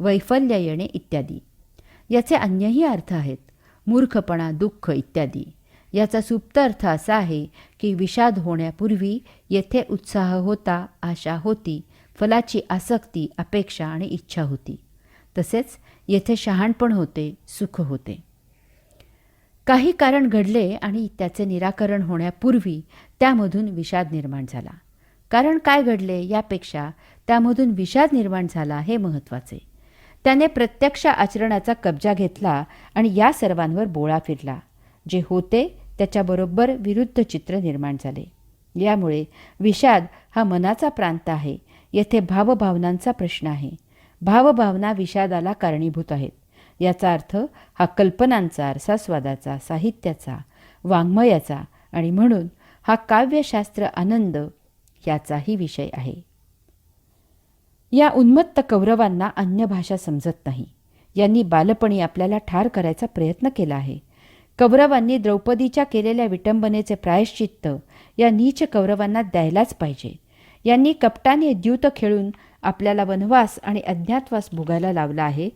वैफल्य येणे इत्यादी. याचे अन्यही अर्थ आहेत. मूर्खपणा, दुःख इत्यादी. याचा सुप्त अर्थ असा आहे की विषाद होण्यापूर्वी येथे उत्साह होता, आशा होती, फलाची आसक्ती, अपेक्षा आणि इच्छा होती. तसेच येथे शहाणपण होते, सुख होते. काही कारण घडले आणि त्याचे निराकरण होण्यापूर्वी त्यामधून विषाद निर्माण झाला. कारण काय घडले यापेक्षा त्यामधून विषाद निर्माण झाला हे महत्त्वाचे. त्याने प्रत्यक्ष आचरणाचा कब्जा घेतला आणि या सर्वांवर बोळा फिरला. जे होते त्याच्याबरोबर विरुद्ध चित्र निर्माण झाले. यामुळे विषाद हा मनाचा प्रांत आहे. येथे भावभावनांचा प्रश्न आहे. भावभावना विषादाला कारणीभूत आहेत. याचा अर्थ हा कल्पनांचा, रसास्वादाचा, साहित्याचा, वाङ्मयाचा आणि म्हणून हा काव्यशास्त्र आनंद याचाही विषय आहे. या उन्मत्त कौरवांना अन्य भाषा समजत नाही. यांनी बालपणी आपल्याला ठार करायचा प्रयत्न केला आहे. कौरवांनी द्रौपदीच्या केलेल्या विटंबनेचे प्रायश्चित्त या नीच कौरवांना द्यायलाच पाहिजे. यांनी कपटाने द्यूत खेळून आपल्याला वनवास आणि अज्ञातवास भोगायला लावला आहे.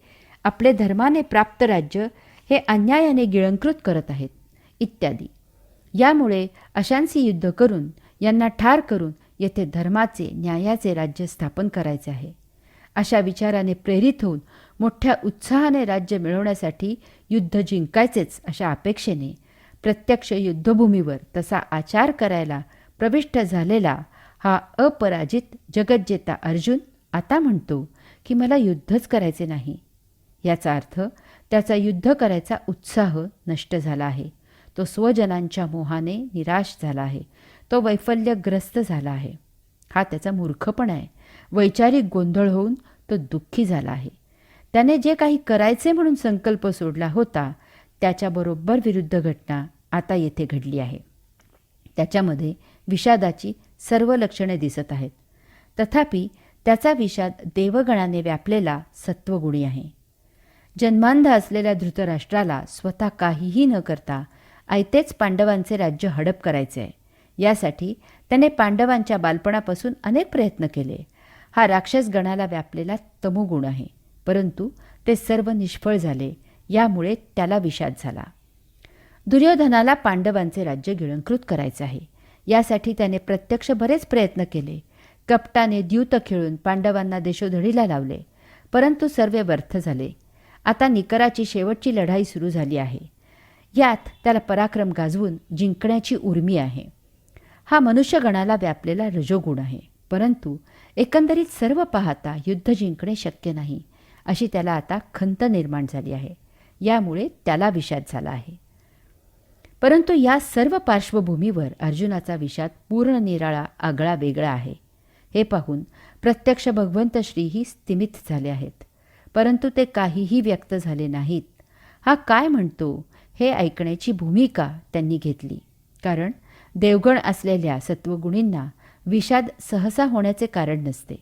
आपले धर्माने प्राप्त राज्य हे अन्यायाने गिळंकृत करत आहेत इत्यादी. यामुळे अशांशी युद्ध करून यांना ठार करून येथे धर्माचे, न्यायाचे राज्य स्थापन करायचे आहे. अशा विचाराने प्रेरित होऊन मोठ्या उत्साहाने राज्य मिळवण्यासाठी युद्ध जिंकायचेच अशा अपेक्षेने प्रत्यक्ष युद्धभूमीवर तसा आचार करायला प्रविष्ट झालेला हा अपराजित जगज्जेता अर्जुन आता म्हणतो की मला युद्धच करायचे नाही. याचा अर्थ त्याचा युद्ध करायचा उत्साह नष्ट झाला आहे. तो स्वजनांच्या मोहाने निराश झाला आहे. तो वैफल्यग्रस्त झाला आहे. हा त्याचा मूर्खपणा आहे. वैचारिक गोंधळ होऊन तो दुःखी झाला आहे. त्याने जे काही करायचे म्हणून संकल्प सोडला होता त्याच्याबरोबर विरुद्ध घटना आता येथे घडली आहे. त्याच्यामध्ये विषादाची सर्व लक्षणे दिसत आहेत. तथापि त्याचा विषाद देवगणाने व्यापलेला सत्वगुणी आहे. जन्मांध असलेल्या धृतराष्ट्राला स्वतः काहीही न करता आयतेच पांडवांचे राज्य हडप करायचे आहे. यासाठी त्याने पांडवांच्या बालपणापासून अनेक प्रयत्न केले. हा राक्षसगणाला व्यापलेला तमोगुण आहे. परंतु ते सर्व निष्फळ झाले. यामुळे त्याला विषाद झाला. दुर्योधनाला पांडवांचे राज्य गिळंकृत करायचे आहे. यासाठी त्याने प्रत्यक्ष बरेच प्रयत्न केले. कपटाने द्यूत खेळून पांडवांना देशोधडीला लावले, परंतु सर्व व्यर्थ झाले. आता निकराची शेवटची लढाई सुरू झाली आहे. यात त्याला पराक्रम गाजवून जिंकण्याची उर्मी आहे. हा मनुष्यगणाला व्यापलेला रजोगुण आहे. परंतु एकंदरीत सर्व पाहता युद्ध जिंकणे शक्य नाही अशी त्याला आता खंत निर्माण झाली आहे. यामुळे त्याला विषाद झाला आहे. परंतु या सर्व पार्श्वभूमीवर अर्जुनाचा विषाद पूर्ण निराळा, आगळा वेगळा आहे. हे पाहून प्रत्यक्ष भगवंत श्रीही स्तिमित झाले आहेत. परंतु ते काहीही व्यक्त झाले नाहीत. हा काय म्हणतो हे ऐकण्याची भूमिका त्यांनी घेतली. कारण देवगण असलेल्या सत्वगुणींना विषाद सहसा होण्याचे कारण नसते.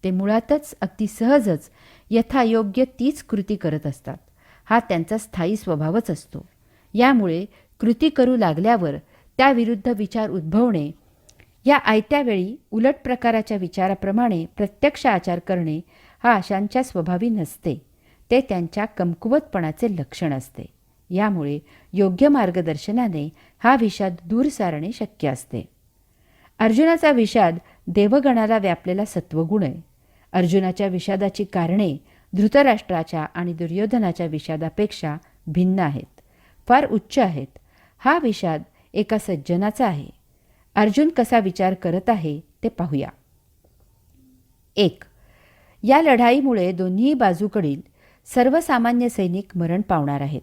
ते मुळातच अगदी सहजच यथायोग्य तीच कृती करत असतात. हा त्यांचा स्थायी स्वभावच असतो. यामुळे कृती करू लागल्यावर त्याविरुद्ध विचार उद्भवणे, या आयत्या वेळी उलट प्रकाराच्या विचाराप्रमाणे प्रत्यक्ष आचार करणे हा अशांच्या स्वभावी नसते. ते त्यांच्या कमकुवतपणाचे लक्षण असते. यामुळे योग्य मार्गदर्शनाने हा विषाद दूर सारणे शक्य असते. अर्जुनाचा विषाद देवगणाला व्यापलेला सत्वगुण आहे. अर्जुनाच्या विषादाची कारणे धृतराष्ट्राच्या आणि दुर्योधनाच्या विषादापेक्षा भिन्न आहेत, फार उच्च आहेत. हा विषाद एका सज्जनाचा आहे. अर्जुन कसा विचार करत आहे ते पाहूया. 1. या लढाईमुळे दोन्ही बाजूकडील सर्वसामान्य सैनिक मरण पावणार आहेत.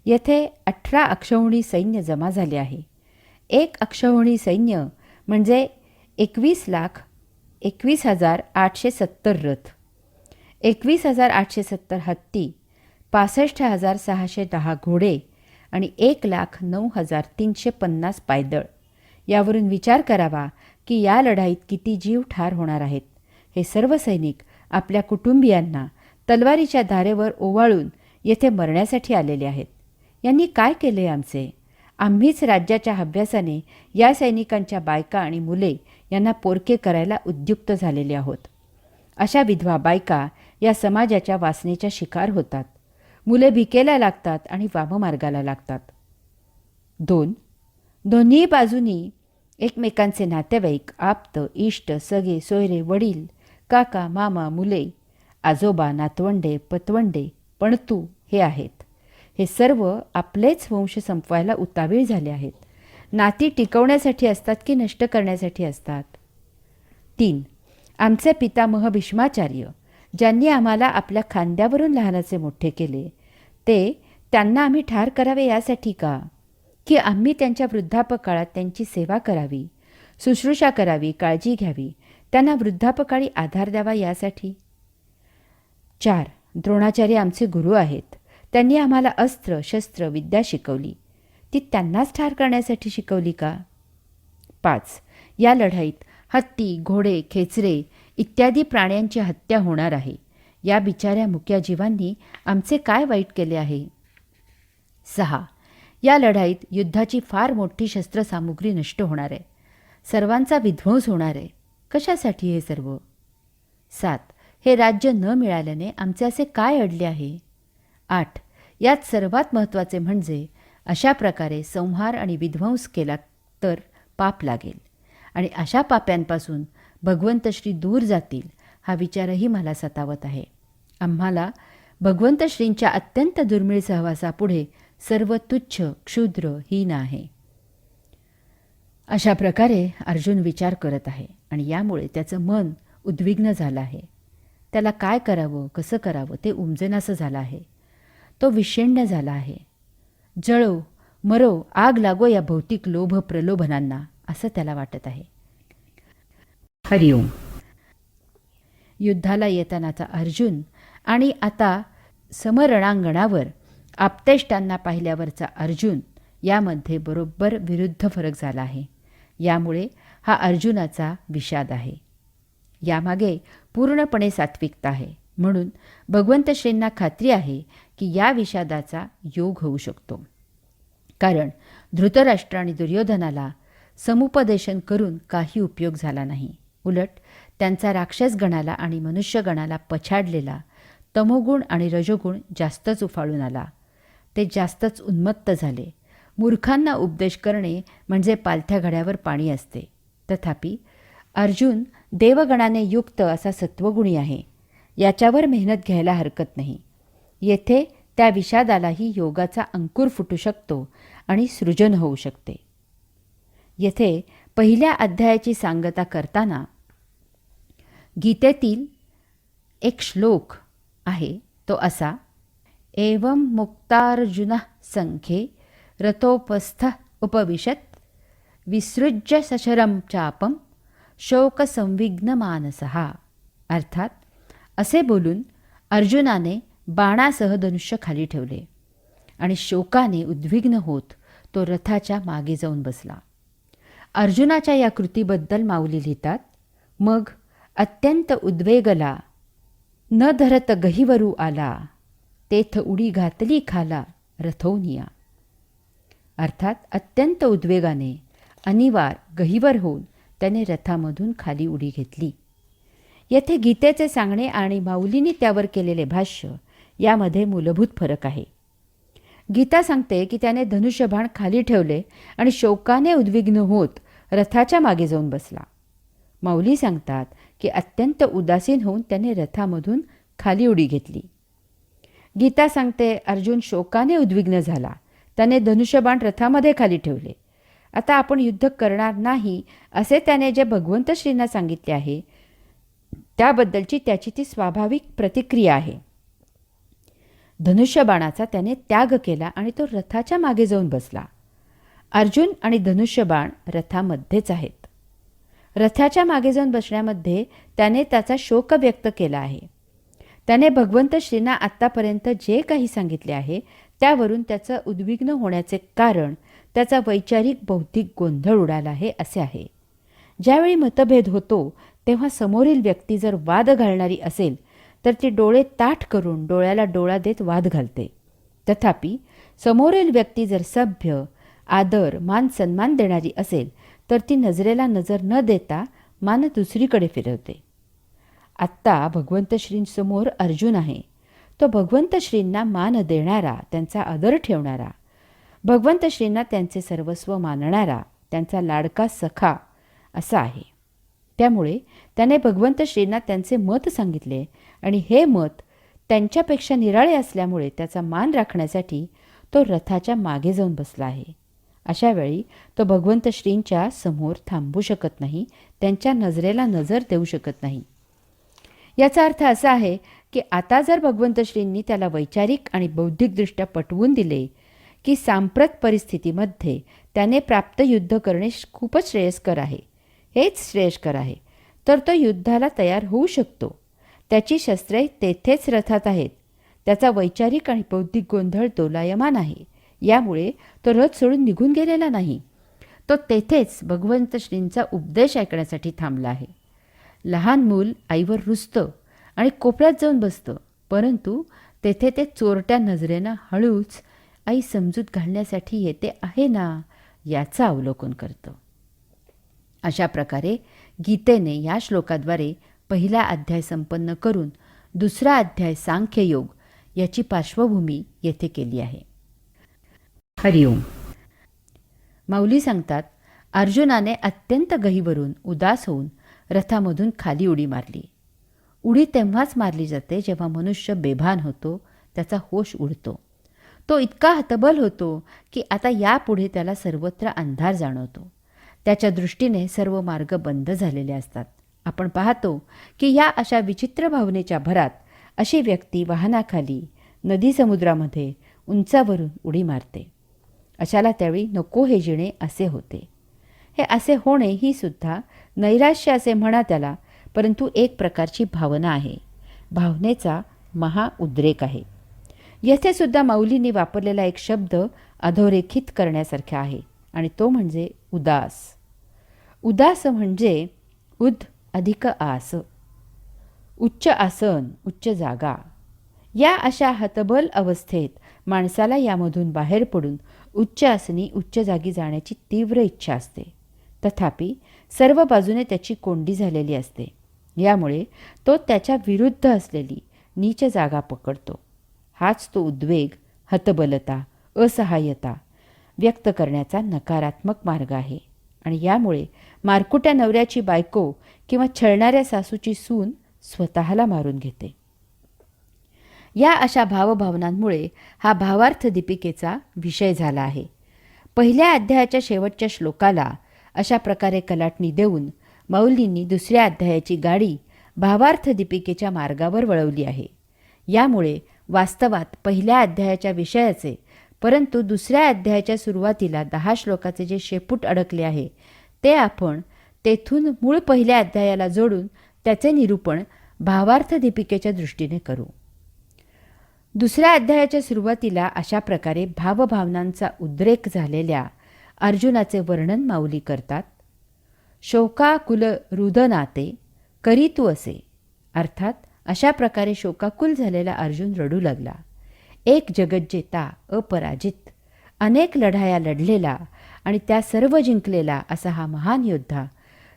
येथे 18 अक्षौहिणी सैन्य जमा झाले आहे. 1 अक्षौहिणी सैन्य म्हणजे 21,21,870 रथ, 21,870 हत्ती, 65,610 घोडे आणि 1,09,350 पायदळ. यावरून विचार करावा की या लढाईत किती जीव ठार होणार आहेत. हे सर्व सैनिक आपल्या कुटुंबियांना तलवारीच्या धारेवर ओवाळून येथे मरण्यासाठी आलेले आहेत. यांनी काय केले आमचे? आम्हीच राज्याच्या हव्यासाने या सैनिकांच्या बायका आणि मुले यांना पोरके करायला उद्युक्त झालेले आहोत. अशा विधवा बायका या समाजाच्या वासनेच्या शिकार होतात. मुले भिकेला लागतात आणि वाममार्गाला लागतात. 2. दोन्ही बाजूनी एकमेकांचे नातेवाईक, आप्त, इष्ट, सगे, सोयरे, वडील, काका, मामा, मुले, आजोबा, नातवंडे, पतवंडे, पणतू हे आहेत. हे सर्व आपलेच वंश संपवायला उतावीळ झाले आहेत. नाती टिकवण्यासाठी असतात की नष्ट करण्यासाठी असतात? 3. आमचे पितामह भीष्माचार्य, ज्यांनी आम्हाला आपल्या खांद्यावरून लहानाचे मोठे केले, त्यांना आम्ही ठार करावे यासाठी का? की आम्ही त्यांच्या वृद्धापकाळात त्यांची सेवा करावी, शुश्रूषा करावी, काळजी घ्यावी, त्यांना वृद्धापकाळी आधार द्यावा यासाठी? 4. द्रोणाचार्य आमचे गुरु आहेत. त्यांनी आम्हाला अस्त्र, शस्त्र, विद्या शिकवली. ती त्यांनाच ठार करण्यासाठी शिकवली का? 5. या लढाईत हत्ती, घोडे, खेचरे इत्यादी प्राण्यांची हत्या होणार आहे. या बिचाऱ्या मुक्या जीवांनी आमचे काय वाईट केले आहे? 6. या लढाईत युद्धाची फार मोठी शस्त्रसामुग्री नष्ट होणार आहे. सर्वांचा विध्वंस होणार आहे. कशासाठी हे सर्व? 7. हे राज्य न मिळाल्याने आमचे असे काय अडले आहे? 8. यात सर्वात महत्त्वाचे म्हणजे अशा प्रकारे संहार आणि विध्वंस केला तर पाप लागेल आणि अशा पाप्यांपासून भगवंत श्री दूर जातील हा विचारही मला सतावत आहे. आम्हाला भगवंत श्रींच्या अत्यंत दुर्मिळ सहवासापुढे सर्व तुच्छ, क्षुद्र, हीन आहे. अशा प्रकारे अर्जुन विचार करत आहे आणि यामुळे त्याचं मन उद्विग्न झालं आहे. त्याला काय करावं, कसं करावं ते उमजेनासं झालं आहे. तो विषण्ण झाला आहे. जळो, मरो, आग लागो या भौतिक लोभ प्रलोभनांना, असं त्याला वाटत आहे. हरिओम. युद्धाला येतानाचा अर्जुन आणि आता समरणांगणावर आप्तेष्टांना पाहिल्यावरचा अर्जुन यामध्ये बरोबर विरुद्ध फरक झाला आहे. यामुळे हा अर्जुनाचा विषाद आहे. यामागे पूर्णपणे सात्विकता आहे. म्हणून भगवंत श्रींना खात्री आहे की या विषादाचा योग होऊ शकतो. कारण धृतराष्ट्र आणि दुर्योधनाला समुपदेशन करून काही उपयोग झाला नाही. उलट त्यांचा राक्षसगणाला आणि मनुष्यगणाला पछाडलेला तमोगुण आणि रजोगुण जास्तच उफाळून आला. ते जास्तच उन्मत्त झाले. मूर्खांना उपदेश करणे म्हणजे पालथ्या घड्यावर पाणी असते. तथापि अर्जुन देवगणाने युक्त असा सत्वगुणी आहे. याच्यावर मेहनत घ्यायला हरकत नाही. येथे त्या विषादालाही योगाचा अंकुर फुटू शकतो आणि सृजन होऊ शकते. येथे पहिल्या अध्यायाची सांगता करताना गीतेतील एक श्लोक आहे तो असा: एवं मुक्तार्जुनः संख्ये रथोपस्थ उपविशत् विसृज्य सशरं चापं शोकसंविघ्नमानसः. अर्थात असे बोलून अर्जुनाने बाणासह धनुष्य खाली ठेवले आणि शोकाने उद्विग्न होत तो रथाच्या मागे जाऊन बसला. अर्जुनाच्या या कृतीबद्दल माऊली लिहितात: मग अत्यंत उद्वेगला न धरत गहिवरू आला, तेथ उडी घातली खाला रथोनिया. अर्थात अत्यंत उद्वेगाने अनिवार गहिवर होऊन त्याने रथामधून खाली उडी घेतली. येथे गीतेचे सांगणे आणि माऊलींनी त्यावर केलेले भाष्य यामध्ये मूलभूत फरक आहे. गीता सांगते की त्याने धनुष्यबाण खाली ठेवले आणि शोकाने उद्विग्न होत रथाच्या मागे जाऊन बसला. माऊली सांगतात की अत्यंत उदासीन होऊन त्याने रथामधून खाली उडी घेतली. गीता सांगते अर्जुन शोकाने उद्विग्न झाला. त्याने धनुष्यबाण रथामध्ये खाली ठेवले. आता आपण युद्ध करणार नाही असे त्याने जे भगवंत श्रींना सांगितले आहे त्याबद्दलची त्याची ती स्वाभाविक प्रतिक्रिया आहे. धनुष्यबाणाचा त्याने त्याग केला आणि तो रथाच्या मागे जाऊन बसला. अर्जुन आणि धनुष्यबाण रथामध्येच आहेत. रथाच्या मागे जाऊन बसण्यामध्ये त्याने त्याचा शोक व्यक्त केला आहे. त्याने भगवंत श्रींना आत्तापर्यंत जे काही सांगितले आहे त्यावरून त्याचं उद्विग्न होण्याचे कारण त्याचा वैचारिक बौद्धिक गोंधळ उडाला आहे असे आहे. ज्यावेळी मतभेद होतो तेव्हा समोरील व्यक्ती जर वाद घालणारी असेल तर ती डोळे ताठ करून डोळ्याला डोळा देत वाद घालते. तथापि समोरील व्यक्ती जर सभ्य, आदर, मान सन्मान देणारी असेल तर ती नजरेला नजर न देता मान दुसरीकडे फिरवते. आत्ता भगवंत श्रींसमोर अर्जुन आहे. तो भगवंत श्रींना मान देणारा, त्यांचा आदर ठेवणारा, भगवंत श्रींना त्यांचे सर्वस्व मानणारा, त्यांचा लाडका सखा असा आहे. त्यामुळे त्याने भगवंत श्रींना त्यांचे मत सांगितले आणि हे मत त्यांच्यापेक्षा निराळे असल्यामुळे त्याचा मान राखण्यासाठी तो रथाच्या मागे जाऊन बसला आहे. अशा वेळी तो भगवंत श्रींच्या समोर थांबू शकत नाही, त्यांच्या नजरेला नजर देऊ शकत नाही. याचा अर्थ असा आहे की आता जर भगवंत श्रींनी त्याला वैचारिक आणि बौद्धिकदृष्ट्या पटवून दिले की सांप्रत परिस्थितीमध्ये त्याने प्राप्त युद्ध करणे खूपच श्रेयस्कर आहे, हेच श्रेयस्कर आहे, तर तो युद्धाला तयार होऊ शकतो. त्याची शस्त्रे तेथेच रथात आहेत. त्याचा वैचारिक आणि बौद्धिक गोंधळ दोलायमान आहे. यामुळे तो रथ सोडून निघून गेलेला नाही. तो तेथेच भगवंत श्रींचा उपदेश ऐकण्यासाठी थांबला आहे. लहान मूल आईवर रुसतं आणि कोपऱ्यात जाऊन बसतं, परंतु तेथे ते चोरट्या नजरेनं हळूच आई समजूत घालण्यासाठी येते आहे ना याचं अवलोकन करतं. अशा प्रकारे गीतेने या श्लोकाद्वारे पहिला अध्याय संपन्न करून दुसरा अध्याय सांख्ययोग याची पार्श्वभूमी येथे केली आहे. हरिओम. माऊली सांगतात अर्जुनाने अत्यंत गहिवरून उदास होऊन रथामधून खाली उडी मारली. उडी तेव्हाच मारली जाते जेव्हा मनुष्य बेभान होतो, त्याचा होश उडतो. तो इतका हतबल होतो की आता यापुढे त्याला सर्वत्र अंधार जाणवतो. त्याच्या दृष्टीने सर्व मार्ग बंद झालेले असतात. आपण पाहतो की या अशा विचित्र भावनेच्या भरात अशी व्यक्ती वाहनाखाली, नदी समुद्रामध्ये उंचावरून उडी मारते. अशाला त्यावेळी नको हे जिणे असे होते. हे असे होणे ही सुद्धा नैराश्य असे म्हणा त्याला, परंतु एक प्रकारची भावना आहे. भावनेचा महाउद्रेक आहे. येथे सुद्धा माऊलींनी वापरलेला एक शब्द अधोरेखित करण्यासारखा आहे आणि तो म्हणजे उदास. उदास म्हणजे उद अधिक आस, उच्च आसन, उच्च जागा. या अशा हतबल अवस्थेत माणसाला यामधून बाहेर पडून उच्च आसनी, उच्च जागी जाण्याची तीव्र इच्छा असते. तथापि सर्व बाजूने त्याची कोंडी झालेली असते. यामुळे तो त्याच्या विरुद्ध असलेली नीच जागा पकडतो. हाच तो उद्वेग, हतबलता, असहाय्यता व्यक्त करण्याचा नकारात्मक मार्ग आहे. आणि यामुळे मारकुट्या नवऱ्याची बायको किंवा छळणाऱ्या सासूची सून स्वतःला मारून घेते. या अशा भावभावनांमुळे हा भावार्थ दीपिकेचा विषय झाला आहे. पहिल्या अध्यायाच्या शेवटच्या श्लोकाला अशा प्रकारे कलाटणी देऊन माऊलींनी दुसऱ्या अध्यायाची गाडी भावार्थ दीपिकेच्या मार्गावर वळवली आहे. यामुळे वास्तवात पहिल्या अध्यायाच्या विषयाचे, परंतु दुसऱ्या अध्यायाच्या सुरुवातीला 10 श्लोकाचे जे शेपूट अडकले आहे ते आपण तेथून मूळ पहिल्या अध्यायाला जोडून त्याचे निरूपण भावार्थ दीपिकेच्या दृष्टीने करू. दुसऱ्या अध्यायाच्या सुरुवातीला अशा प्रकारे भावभावनांचा उद्रेक झालेल्या अर्जुनाचे वर्णन माऊली करतात. शोकाकुल रुदनाते करी तू असे. अर्थात अशा प्रकारे शोकाकुल झालेला अर्जुन रडू लागला. एक जगज्जेता, अपराजित, अनेक लढाया लढलेला आणि त्या सर्व जिंकलेला असा हा महान योद्धा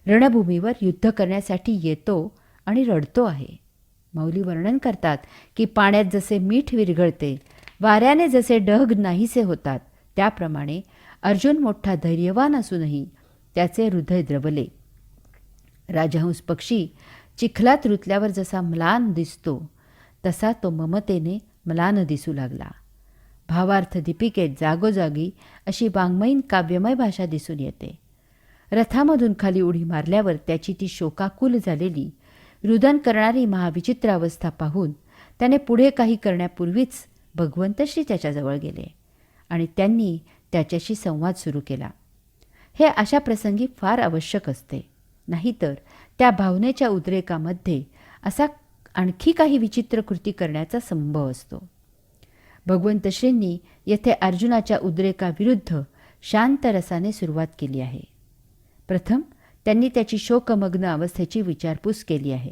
रणभूमीवर युद्ध करण्यासाठी येतो आणि रडतो आहे. माऊली वर्णन करतात की पाण्यात जसे मीठ विरघळते वाऱ्याने जसे ढग नाहीसे होतात त्याप्रमाणे अर्जुन मोठा धैर्यवान असूनही त्याचे हृदय द्रवले. राजहंस पक्षी चिखलात रुतल्यावर जसा म्लान दिसतो तसा तो ममतेने म्लान दिसू लागला. भावार्थ दीपिकेत जागोजागी अशी वाङ्मयीन काव्यमय भाषा दिसून येते. रथामधून खाली उडी मारल्यावर त्याची ती शोकाकुल झालेली रुदन करणारी महाविचित्र अवस्था पाहून त्याने पुढे काही करण्यापूर्वीच भगवंतश्री त्याच्याजवळ गेले आणि त्यांनी त्याच्याशी संवाद सुरू केला. हे अशा प्रसंगी फार आवश्यक असते, नाहीतर त्या भावनेच्या उद्रेकामध्ये असा आणखी काही विचित्र कृती करण्याचा संभव असतो. भगवंतश्रींनी येथे अर्जुनाच्या उद्रेकाविरुद्ध शांत रसाने सुरुवात केली आहे. प्रथम त्यांनी त्याची शोकमग्न अवस्थेची विचारपूस केली आहे.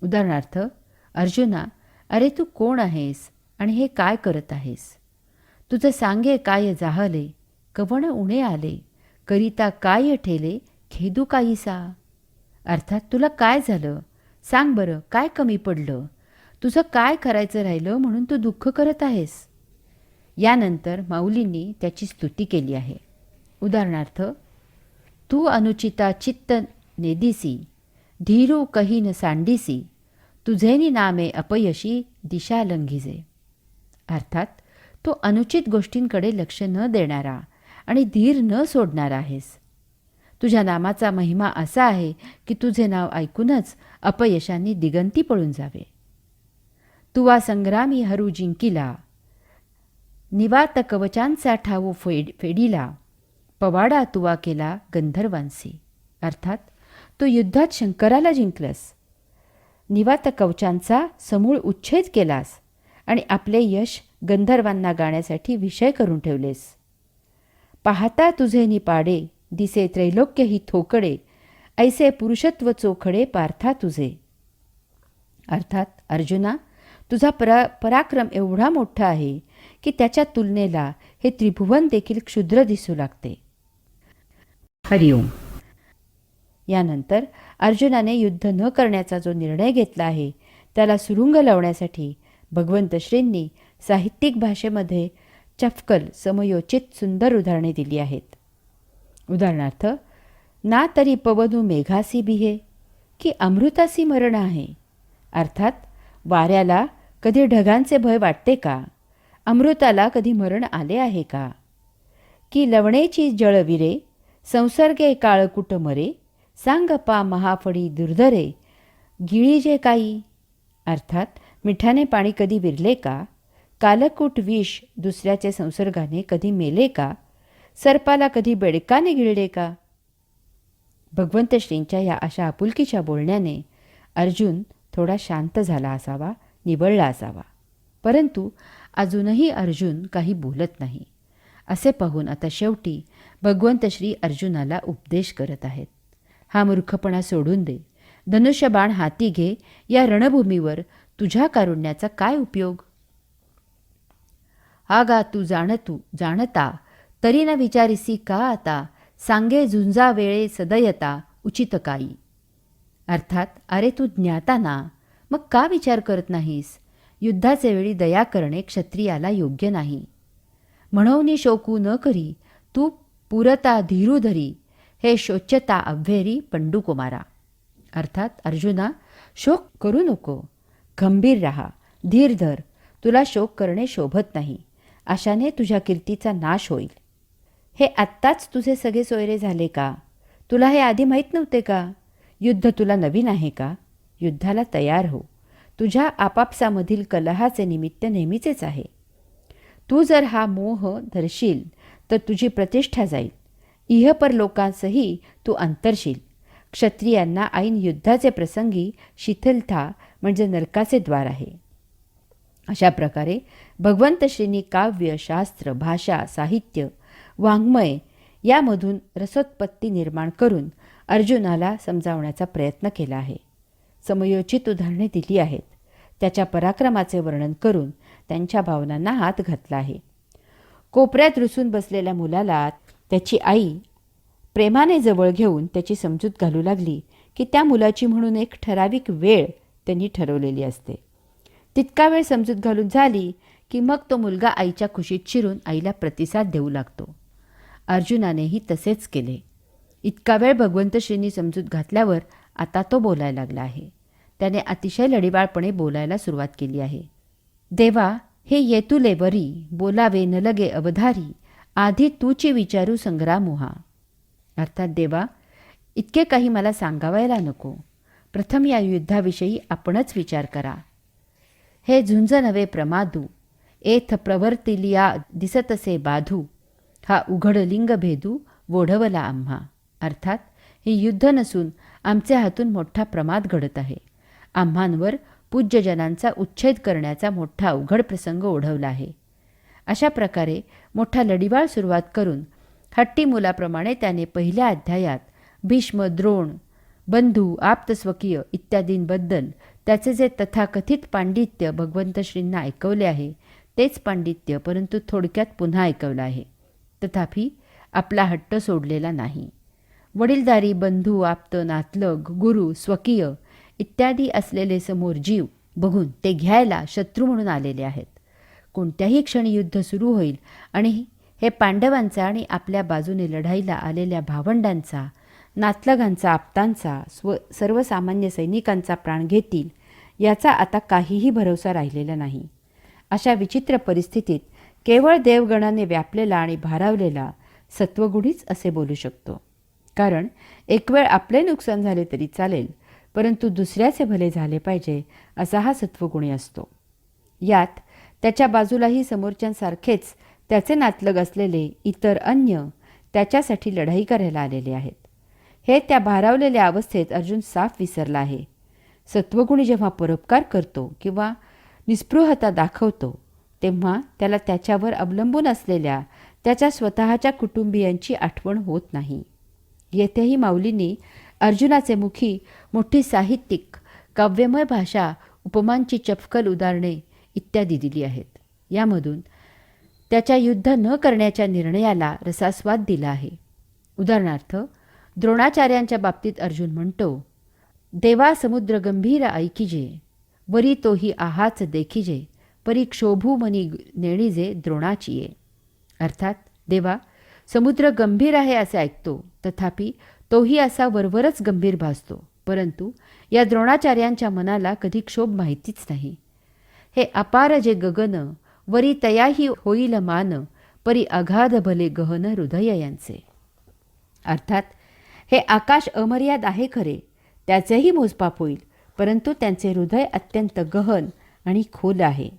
उदाहरणार्थ, अर्जुना, अरे तू कोण आहेस आणि हे काय करत आहेस? तुझं सांगे काय जाहले, कवण उणे आले, करिता काय ठेले, खेदू काहीसा. अर्थात तुला काय झालं? सांग बरं, काय कमी पडलं? तुझं काय करायचं राहिलं म्हणून तू दुःख करत आहेस? यानंतर माऊलींनी त्याची स्तुती केली आहे. उदाहरणार्थ, तू अनुचिता चित्त नेदिसी, धीरू कहीन सांडिसी, तुझेनी नामे अपयशी दिशा लंघिजे. अर्थात तू अनुचित गोष्टींकडे लक्ष न देणारा आणि धीर न सोडणारा आहेस. तुझ्या नामाचा महिमा असा आहे की तुझे नाव ऐकूनच अपयशांनी दिगंती पळून जावे. तुवा संग्रामी हरू जिंकिला, निवात कवचांचा ठावू फेडीला, पवाडा तुवा केला गंधर्वांसी. अर्थात तू युद्धात शंकराला जिंकलस, निवात कवचांचा समूळ उच्छेद केलास आणि आपले यश गंधर्वांना गाण्यासाठी विषय करून ठेवलेस. पाहता तुझे निपाडे, दिसे त्रैलोक्य ही थोकडे, ऐसे पुरुषत्व चोखडे पार्था तुझे. अर्थात अर्जुना, तुझा पराक्रम एवढा मोठा आहे की त्याच्या तुलनेला हे त्रिभुवन देखील क्षुद्र दिसू लागते. हरिओम. यानंतर अर्जुनाने युद्ध न करण्याचा जो निर्णय घेतला आहे त्याला सुरुंग लावण्यासाठी भगवंतश्रींनी साहित्यिक भाषेमध्ये चपकल समयोचित सुंदर उदाहरणे दिली आहेत. उदाहरणार्थ, ना तरी पवनू मेघासी बिहे, की अमृतासी मरण आहे. अर्थात वाऱ्याला कधी ढगांचे भय वाटते का? अमृताला कधी मरण आले आहे का? की लवणेची जळविरे, संसर्गे काळकुट मरे, सांगपा महाफडी दुर्धरे, गिळी जे काही. अर्थात मिठाने पाणी कधी विरले का? कालकूट विष दुसऱ्याचे संसर्गाने कधी मेले का? सर्पाला कधी बेडकाने गिळले का? भगवंतश्रींच्या या अशा आपुलकीच्या बोलण्याने अर्जुन थोडा शांत झाला असावा, निवळला असावा. परंतु अजूनही अर्जुन काही बोलत नाही. असे पाहून आता शेवटी भगवंतश्री अर्जुनाला उपदेश करत आहेत. हा मूर्खपणा सोडून दे. धनुष्यबाण हाती घे. या रणभूमीवर तुझ्या कारुण्याचा काय उपयोग? आगा तू जाणता, तरी न विचारिसी का आता, सांगे झुंजा वेळे सदयता उचित काही. अर्थात, अरे तू ज्ञाता ना, मग का विचार करत नाहीस? युद्धाचे वेळी दया करणे क्षत्रियाला योग्य नाही. म्हणून शोकू न करी, तू पुरता धीरू धरी, हे शोच्यता अव्हेरी पंडुकुमारा. अर्थात अर्जुना, शोक करू नको, गंभीर राहा, धीर धर. तुला शोक करणे शोभत नाही. अशाने तुझ्या कीर्तीचा नाश होईल. हे आत्ताच तुझे सगळे सोयरे झाले का? तुला हे आधी माहीत नव्हते का? युद्ध तुला नवीन आहे का? युद्धाला तयार हो. तुझ्या आपापसामधील कलहाचे निमित्त नेहमीचेच आहे. तू जर हा मोह धरशील तर तुझी प्रतिष्ठा जाईल. इहपर लोकांसही तू अंतरशील. क्षत्रियांना ऐन युद्धाचे प्रसंगी शिथिलता म्हणजे नरकाचे द्वार आहे. अशा प्रकारे भगवंतश्रींनी काव्य, शास्त्र, भाषा, साहित्य, वाङ्मय यामधून रसोत्पत्ती निर्माण करून अर्जुनाला समजावण्याचा प्रयत्न केला आहे. समयोचित उदाहरणे दिली आहेत. त्याच्या पराक्रमाचे वर्णन करून त्यांच्या भावनांना हात घातला आहे. कोपऱ्यात रुसून बसलेल्या मुलाला त्याची आई प्रेमाने जवळ घेऊन त्याची समजूत घालू लागली की त्या मुलाची म्हणून एक ठराविक वेळ त्यांनी ठरवलेली असते. तितका वेळ समजूत घालून झाली की मग तो मुलगा आईच्या कुशीत शिरून आईला प्रतिसाद देऊ लागतो. अर्जुनानेही तसेच केले. इतका वेळ भगवंत श्रींनी समजूत घातल्यावर आता तो बोलायला लागला आहे. त्याने अतिशय लढीवाळपणे बोलायला सुरुवात केली आहे. देवा, हे येतुले वरी, बोलावे न लगे अवधारी, आधी तूची विचारू संग्रामोहा. अर्थात देवा, इतके काही मला सांगावायला नको. प्रथम या युद्धाविषयी आपणच विचार करा. हे झुंज नवे प्रमादू, एथ प्रवर्तिलिया दिसतसे बाधू, हा उघड लिंग भेदू ओढवला आम्हा. अर्थात हे युद्ध नसून आमचे हातून मोठा प्रमाद घडत आहे. आम्हांवर पूज्यजनांचा उच्छेद करण्याचा मोठा अवघड प्रसंग ओढवला आहे. अशा प्रकारे मोठा लढीवाळ सुरुवात करून हट्टी मुलाप्रमाणे त्याने पहिल्या अध्यायात भीष्म, द्रोण, बंधू, आप्तस्वकीय इत्यादींबद्दल त्याचे जे तथाकथित पांडित्य भगवंत श्रींना ऐकवले आहे तेच पांडित्य परंतु थोडक्यात पुन्हा ऐकवलं आहे. तथापि आपला हट्ट सोडलेला नाही. वडीलधारी, बंधू, आप्त, नातलग, गुरु, स्वकीय इत्यादी असलेले समोर जीव बघून ते घ्यायला शत्रू म्हणून आलेले आहेत. कोणत्याही क्षणी युद्ध सुरू होईल आणि हे पांडवांचा आणि आपल्या बाजूने लढाईला आलेल्या भावंडांचा, नातलगांचा, आप्तांचा, सर्वसामान्य सैनिकांचा प्राण घेतील याचा आता काहीही भरोसा राहिलेला नाही. अशा विचित्र परिस्थितीत केवळ देवगणाने व्यापलेला आणि भारावलेला सत्वगुणीच असे बोलू शकतो. कारण एक वेळ आपले नुकसान झाले तरी चालेल, परंतु दुसऱ्याचे भले झाले पाहिजे असा हा सत्वगुणी असतो. यात त्याच्या बाजूलाही समोरच्यांसारखेच त्याचे नातलग असलेले इतर अन्य त्याच्यासाठी लढाई करायला आलेले आहेत. हे त्या भारावलेल्या अवस्थेत अर्जुन साफ विसरला आहे. सत्वगुणी जेव्हा परोपकार करतो किंवा निस्पृहता दाखवतो तेव्हा त्याला त्याच्यावर अवलंबून असलेल्या त्याच्या स्वतःच्या कुटुंबियांची आठवण होत नाही. येथेही माऊलींनी अर्जुनाचे मुखी मोठी साहित्यिक, काव्यमय भाषा, उपमांची चपखल उदाहरणे इत्यादी दिली आहेत. यामधून त्याच्या युद्ध न करण्याच्या निर्णयाला रसास्वाद दिला आहे. उदाहरणार्थ, द्रोणाचार्यांच्या बाबतीत अर्जुन म्हणतो, देवा समुद्र गंभीर ऐकिजे, वरी तोही आहाच देखिजे, परी क्षोभू मनी नेणीजे द्रोणाचिये. अर्थात, देवा, समुद्र गंभीर आहे असे ऐकतो, तथापि तोही असा वरवरच गंभीर भासतो, परंतु या द्रोणाचार्यांच्या मनाला कधी क्षोभ माहितीच नाही. हे अपार जे गगन, वरी तयाही होईल मान, परी अगाध भले गहन हृदय यांचे. अर्थात, हे आकाश अमर्याद आहे खरे, त्याचेही मोजपाप होईल, परंतु त्यांचे हृदय अत्यंत गहन आणि खोल आहे.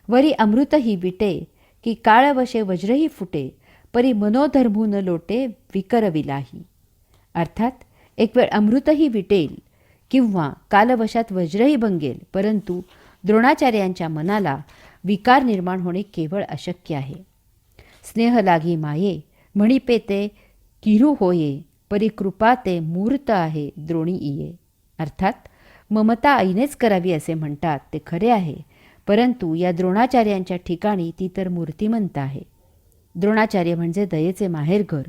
वरी अमृतही विटे, की काळवशे वज्रही फुटे, परी मनोधर्मू न लोटे विकरविलाही. अर्थात, एक वेळ अमृतही विटेल किंवा कालवशात वज्रही भंगेल, परंतु द्रोणाचार्यांच्या मनाला विकार निर्माण होणे केवळ अशक्य आहे. स्नेह लागी माये, म्हणिपे ते किरू होये, परी कृपा ते मूर्त आहे द्रोणी इये. अर्थात, ममता आईनेच करावी असे म्हणतात ते खरे आहे, परंतु या द्रोणाचार्यांच्या ठिकाणी ती तर मूर्तिमंत आहे. द्रोणाचार्य म्हणजे दयेचे माहेरघर,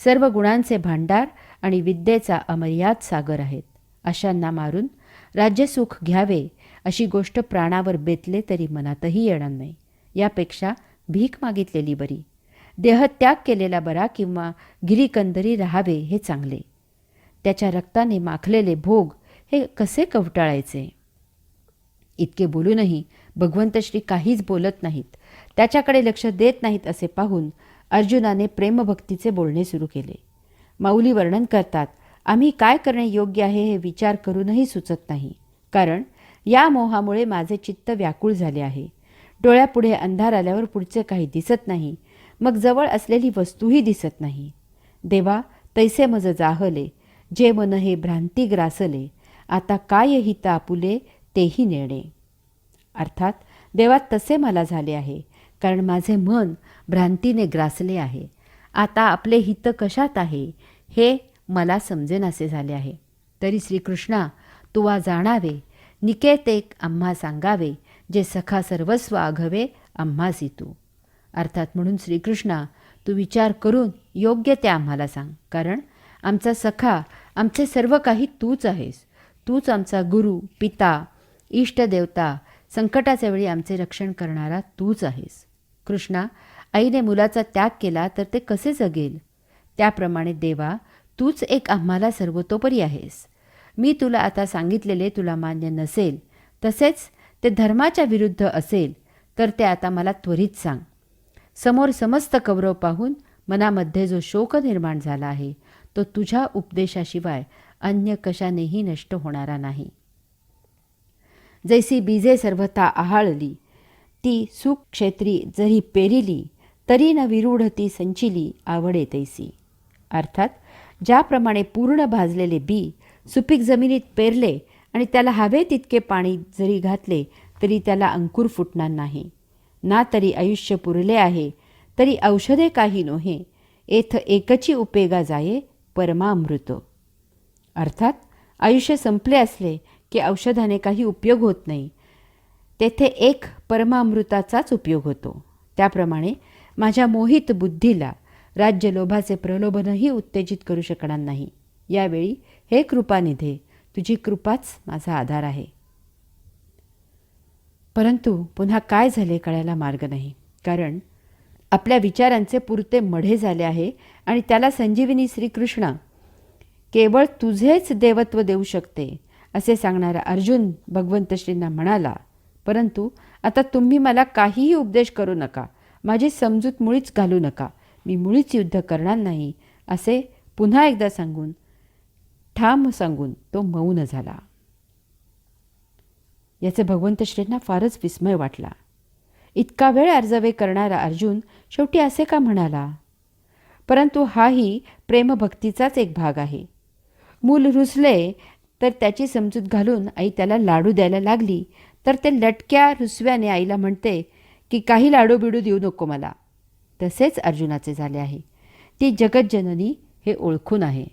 सर्व गुणांचे भांडार आणि विद्येचा अमर्याद सागर आहेत. अशांना मारून राज्यसुख घ्यावे अशी गोष्ट प्राणावर बेतले तरी मनातही येणार नाही. यापेक्षा भीक मागितलेली बरी, देहत्याग केलेला बरा किंवा गिरीकंदरी राहावे हे चांगले. त्याच्या रक्ताने माखलेले भोग हे कसे कवटाळायचे. इतके बोलूनही भगवंत श्री काहीच बोलत नाहीत, त्याच्याकडे लक्ष देत नाहीत असे पाहून अर्जुनाने प्रेमभक्तीचे बोलणे सुरू केले. माऊली वर्णन करतात, आम्ही काय करणे योग्य आहे हे विचार करूनही सुचत नाही, कारण या मोहामुळे माझे चित्त व्याकुळ झाले आहे. डोळ्यापुढे अंधार आल्यावर पुढचे काही दिसत नाही, मग जवळ असलेली वस्तूही दिसत नाही. देवा, तैसे मज जाहले, जे मन हे भ्रांती ग्रासले, आता काय हित आपुले तेही नेणे. अर्थात, देवा, तसे मला झाले आहे, कारण माझे मन भ्रांतीने ग्रासले आहे. आता आपले हित कशात आहे हे मला समजेनासे झाले आहे. तरी श्रीकृष्णा, तुवा जाणावे, निकेतेक आम्हा सांगावे, जे सखा सर्वस्व आघवे आम्हासी तू. अर्थात, म्हणून श्रीकृष्णा, तू विचार करून योग्य ते आम्हाला सांग, कारण आमचा सखा, आमचे सर्व काही तूच आहेस. तूच आमचा गुरु, पिता, इष्टदेवता, संकटाच्या वेळी आमचे रक्षण करणारा तूच आहेस. कृष्णा, आईने मुलाचा त्याग केला तर ते कसे जगेल? त्याप्रमाणे देवा, तूच एक आम्हाला सर्वतोपरी आहेस. मी तुला आता सांगितलेले तुला मान्य नसेल, तसेच ते धर्माच्या विरुद्ध असेल तर ते आता मला त्वरित सांग. समोर समस्त कौरव पाहून मनामध्ये जो शोक निर्माण झाला आहे तो तुझ्या उपदेशाशिवाय अन्य कशानेही नष्ट होणारा नाही. जैसी बीजे सर्वथा आहाळली, ती सुख क्षेत्री जरी पेरिली, तरी न विरूढ ती संचिली आवडे तैसी. अर्थात ज्याप्रमाणे पूर्ण भाजलेले बी सुपीक जमिनीत पेरले आणि त्याला हवे तितके पाणी जरी घातले तरी त्याला अंकुर फुटणार नाही. ना तरी आयुष्य पुरले आहे, तरी औषधे काही नोहे, एथ एकची उपेगा जाये परमामृत. अर्थात आयुष्य संपले असले की औषधाने काही उपयोग होत नाही, तेथे एक परमामृताचाच उपयोग होतो. त्याप्रमाणे माझ्या मोहित बुद्धीला राज्यलोभाचे प्रलोभनही उत्तेजित करू शकणार नाही. यावेळी हे कृपानिधे, तुझी कृपाच माझा आधार आहे. परंतु पुन्हा काय झाले कळायला मार्ग नाही, कारण आपल्या विचारांचे पुरते मढे झाले आहे आणि त्याला संजीवनी श्रीकृष्ण केवळ तुझेच देवत्व देऊ शकते असे सांगणारा अर्जुन भगवंत श्रींना म्हणाला, परंतु आता तुम्ही मला काहीही उपदेश करू नका, माझी समजूत मुळीच घालू नका, मी मुळीच युद्ध करणार नाही असे पुन्हा एकदा सांगून ठाम सांगून तो मौन झाला. याचे भगवंत श्रींना फारच विस्मय वाटला. इतका वेळ अर्जावे करणारा अर्जुन शेवटी असे का म्हणाला? परंतु हाही प्रेमभक्तीचाच एक भाग आहे. मूल रुसले तर त्याची समजूत घालून आई त्याला लाडू द्यायला लागली तर ते लटक्या रुसव्याने आईला म्हणते की काही लाडू बिडू देऊ नको मला. तसेच अर्जुनाचे झाले आहे. ती जगज्जननी हे ओळखून आहे.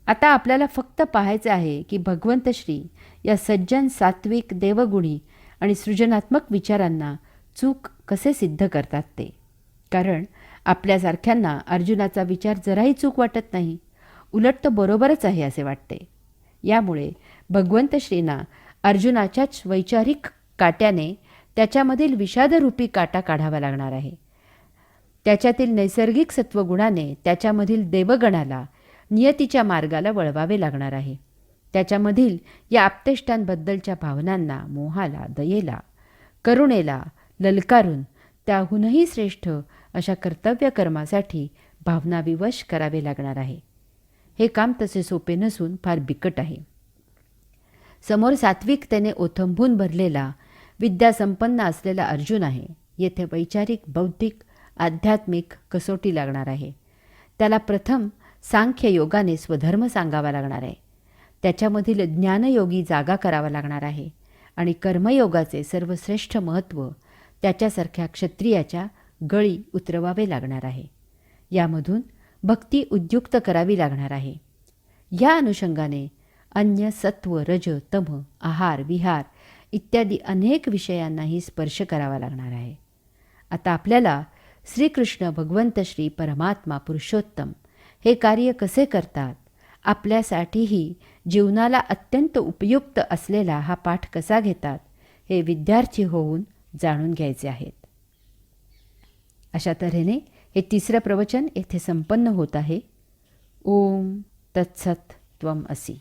आता आपल्याला फक्त पाहायचे आहे की भगवंत श्री या सज्जन, सात्विक, देवगुणी आणि सृजनात्मक विचारांना चूक कसे सिद्ध करतात ते. कारण आपल्यासारख्यांना अर्जुनाचा विचार जराही चूक वाटत नाही, उलट तो बरोबरच आहे असे वाटते. यामुळे भगवंत श्रींना अर्जुनाच्याच वैचारिक काट्याने त्याच्यामधील विषादरूपी काटा काढावा लागणार आहे. त्याच्यातील नैसर्गिक सत्वगुणाने त्याच्यामधील देवगणाला, नियतीच्या मार्गाला वळवावे लागणार आहे. त्याच्यामधील या आप्तेष्टांबद्दलच्या भावनांना, मोहाला, दयेला, करुणेला ललकारून त्याहूनही श्रेष्ठ अशा कर्तव्यकर्मासाठी भावनाविवश करावे लागणार आहे. हे काम तसे सोपे नसून फार बिकट आहे. समोर सात्विकतेने ओथंबून भरलेला, विद्यासंपन्न असलेला अर्जुन आहे. येथे वैचारिक, बौद्धिक, आध्यात्मिक कसोटी लागणार आहे. त्याला प्रथम सांख्ययोगाने स्वधर्म सांगावा लागणार आहे. त्याच्यामधील ज्ञानयोगी जागा करावा लागणार आहे आणि कर्मयोगाचे सर्वश्रेष्ठ महत्त्व त्याच्यासारख्या क्षत्रियाच्या गळी उतरवावे लागणार आहे. यामधून भक्ती उद्युक्त करावी लागणार आहे. या अनुषंगाने अन्य सत्व, रज, तम, आहार, विहार इत्यादी अनेक विषयांनाही स्पर्श करावा लागणार आहे. आता आपल्याला श्रीकृष्ण भगवंत श्री परमात्मा पुरुषोत्तम हे कार्य कसे करतात, आपल्यासाठीही जीवनाला अत्यंत उपयुक्त असलेला हा पाठ कसा घेतात, हे विद्यार्थी होऊन जाणून घ्यायचे आहेत. अशा तऱ्हेने हे तिसरं प्रवचन येथे संपन्न होत आहे. ओम तत्सत त्वम असि.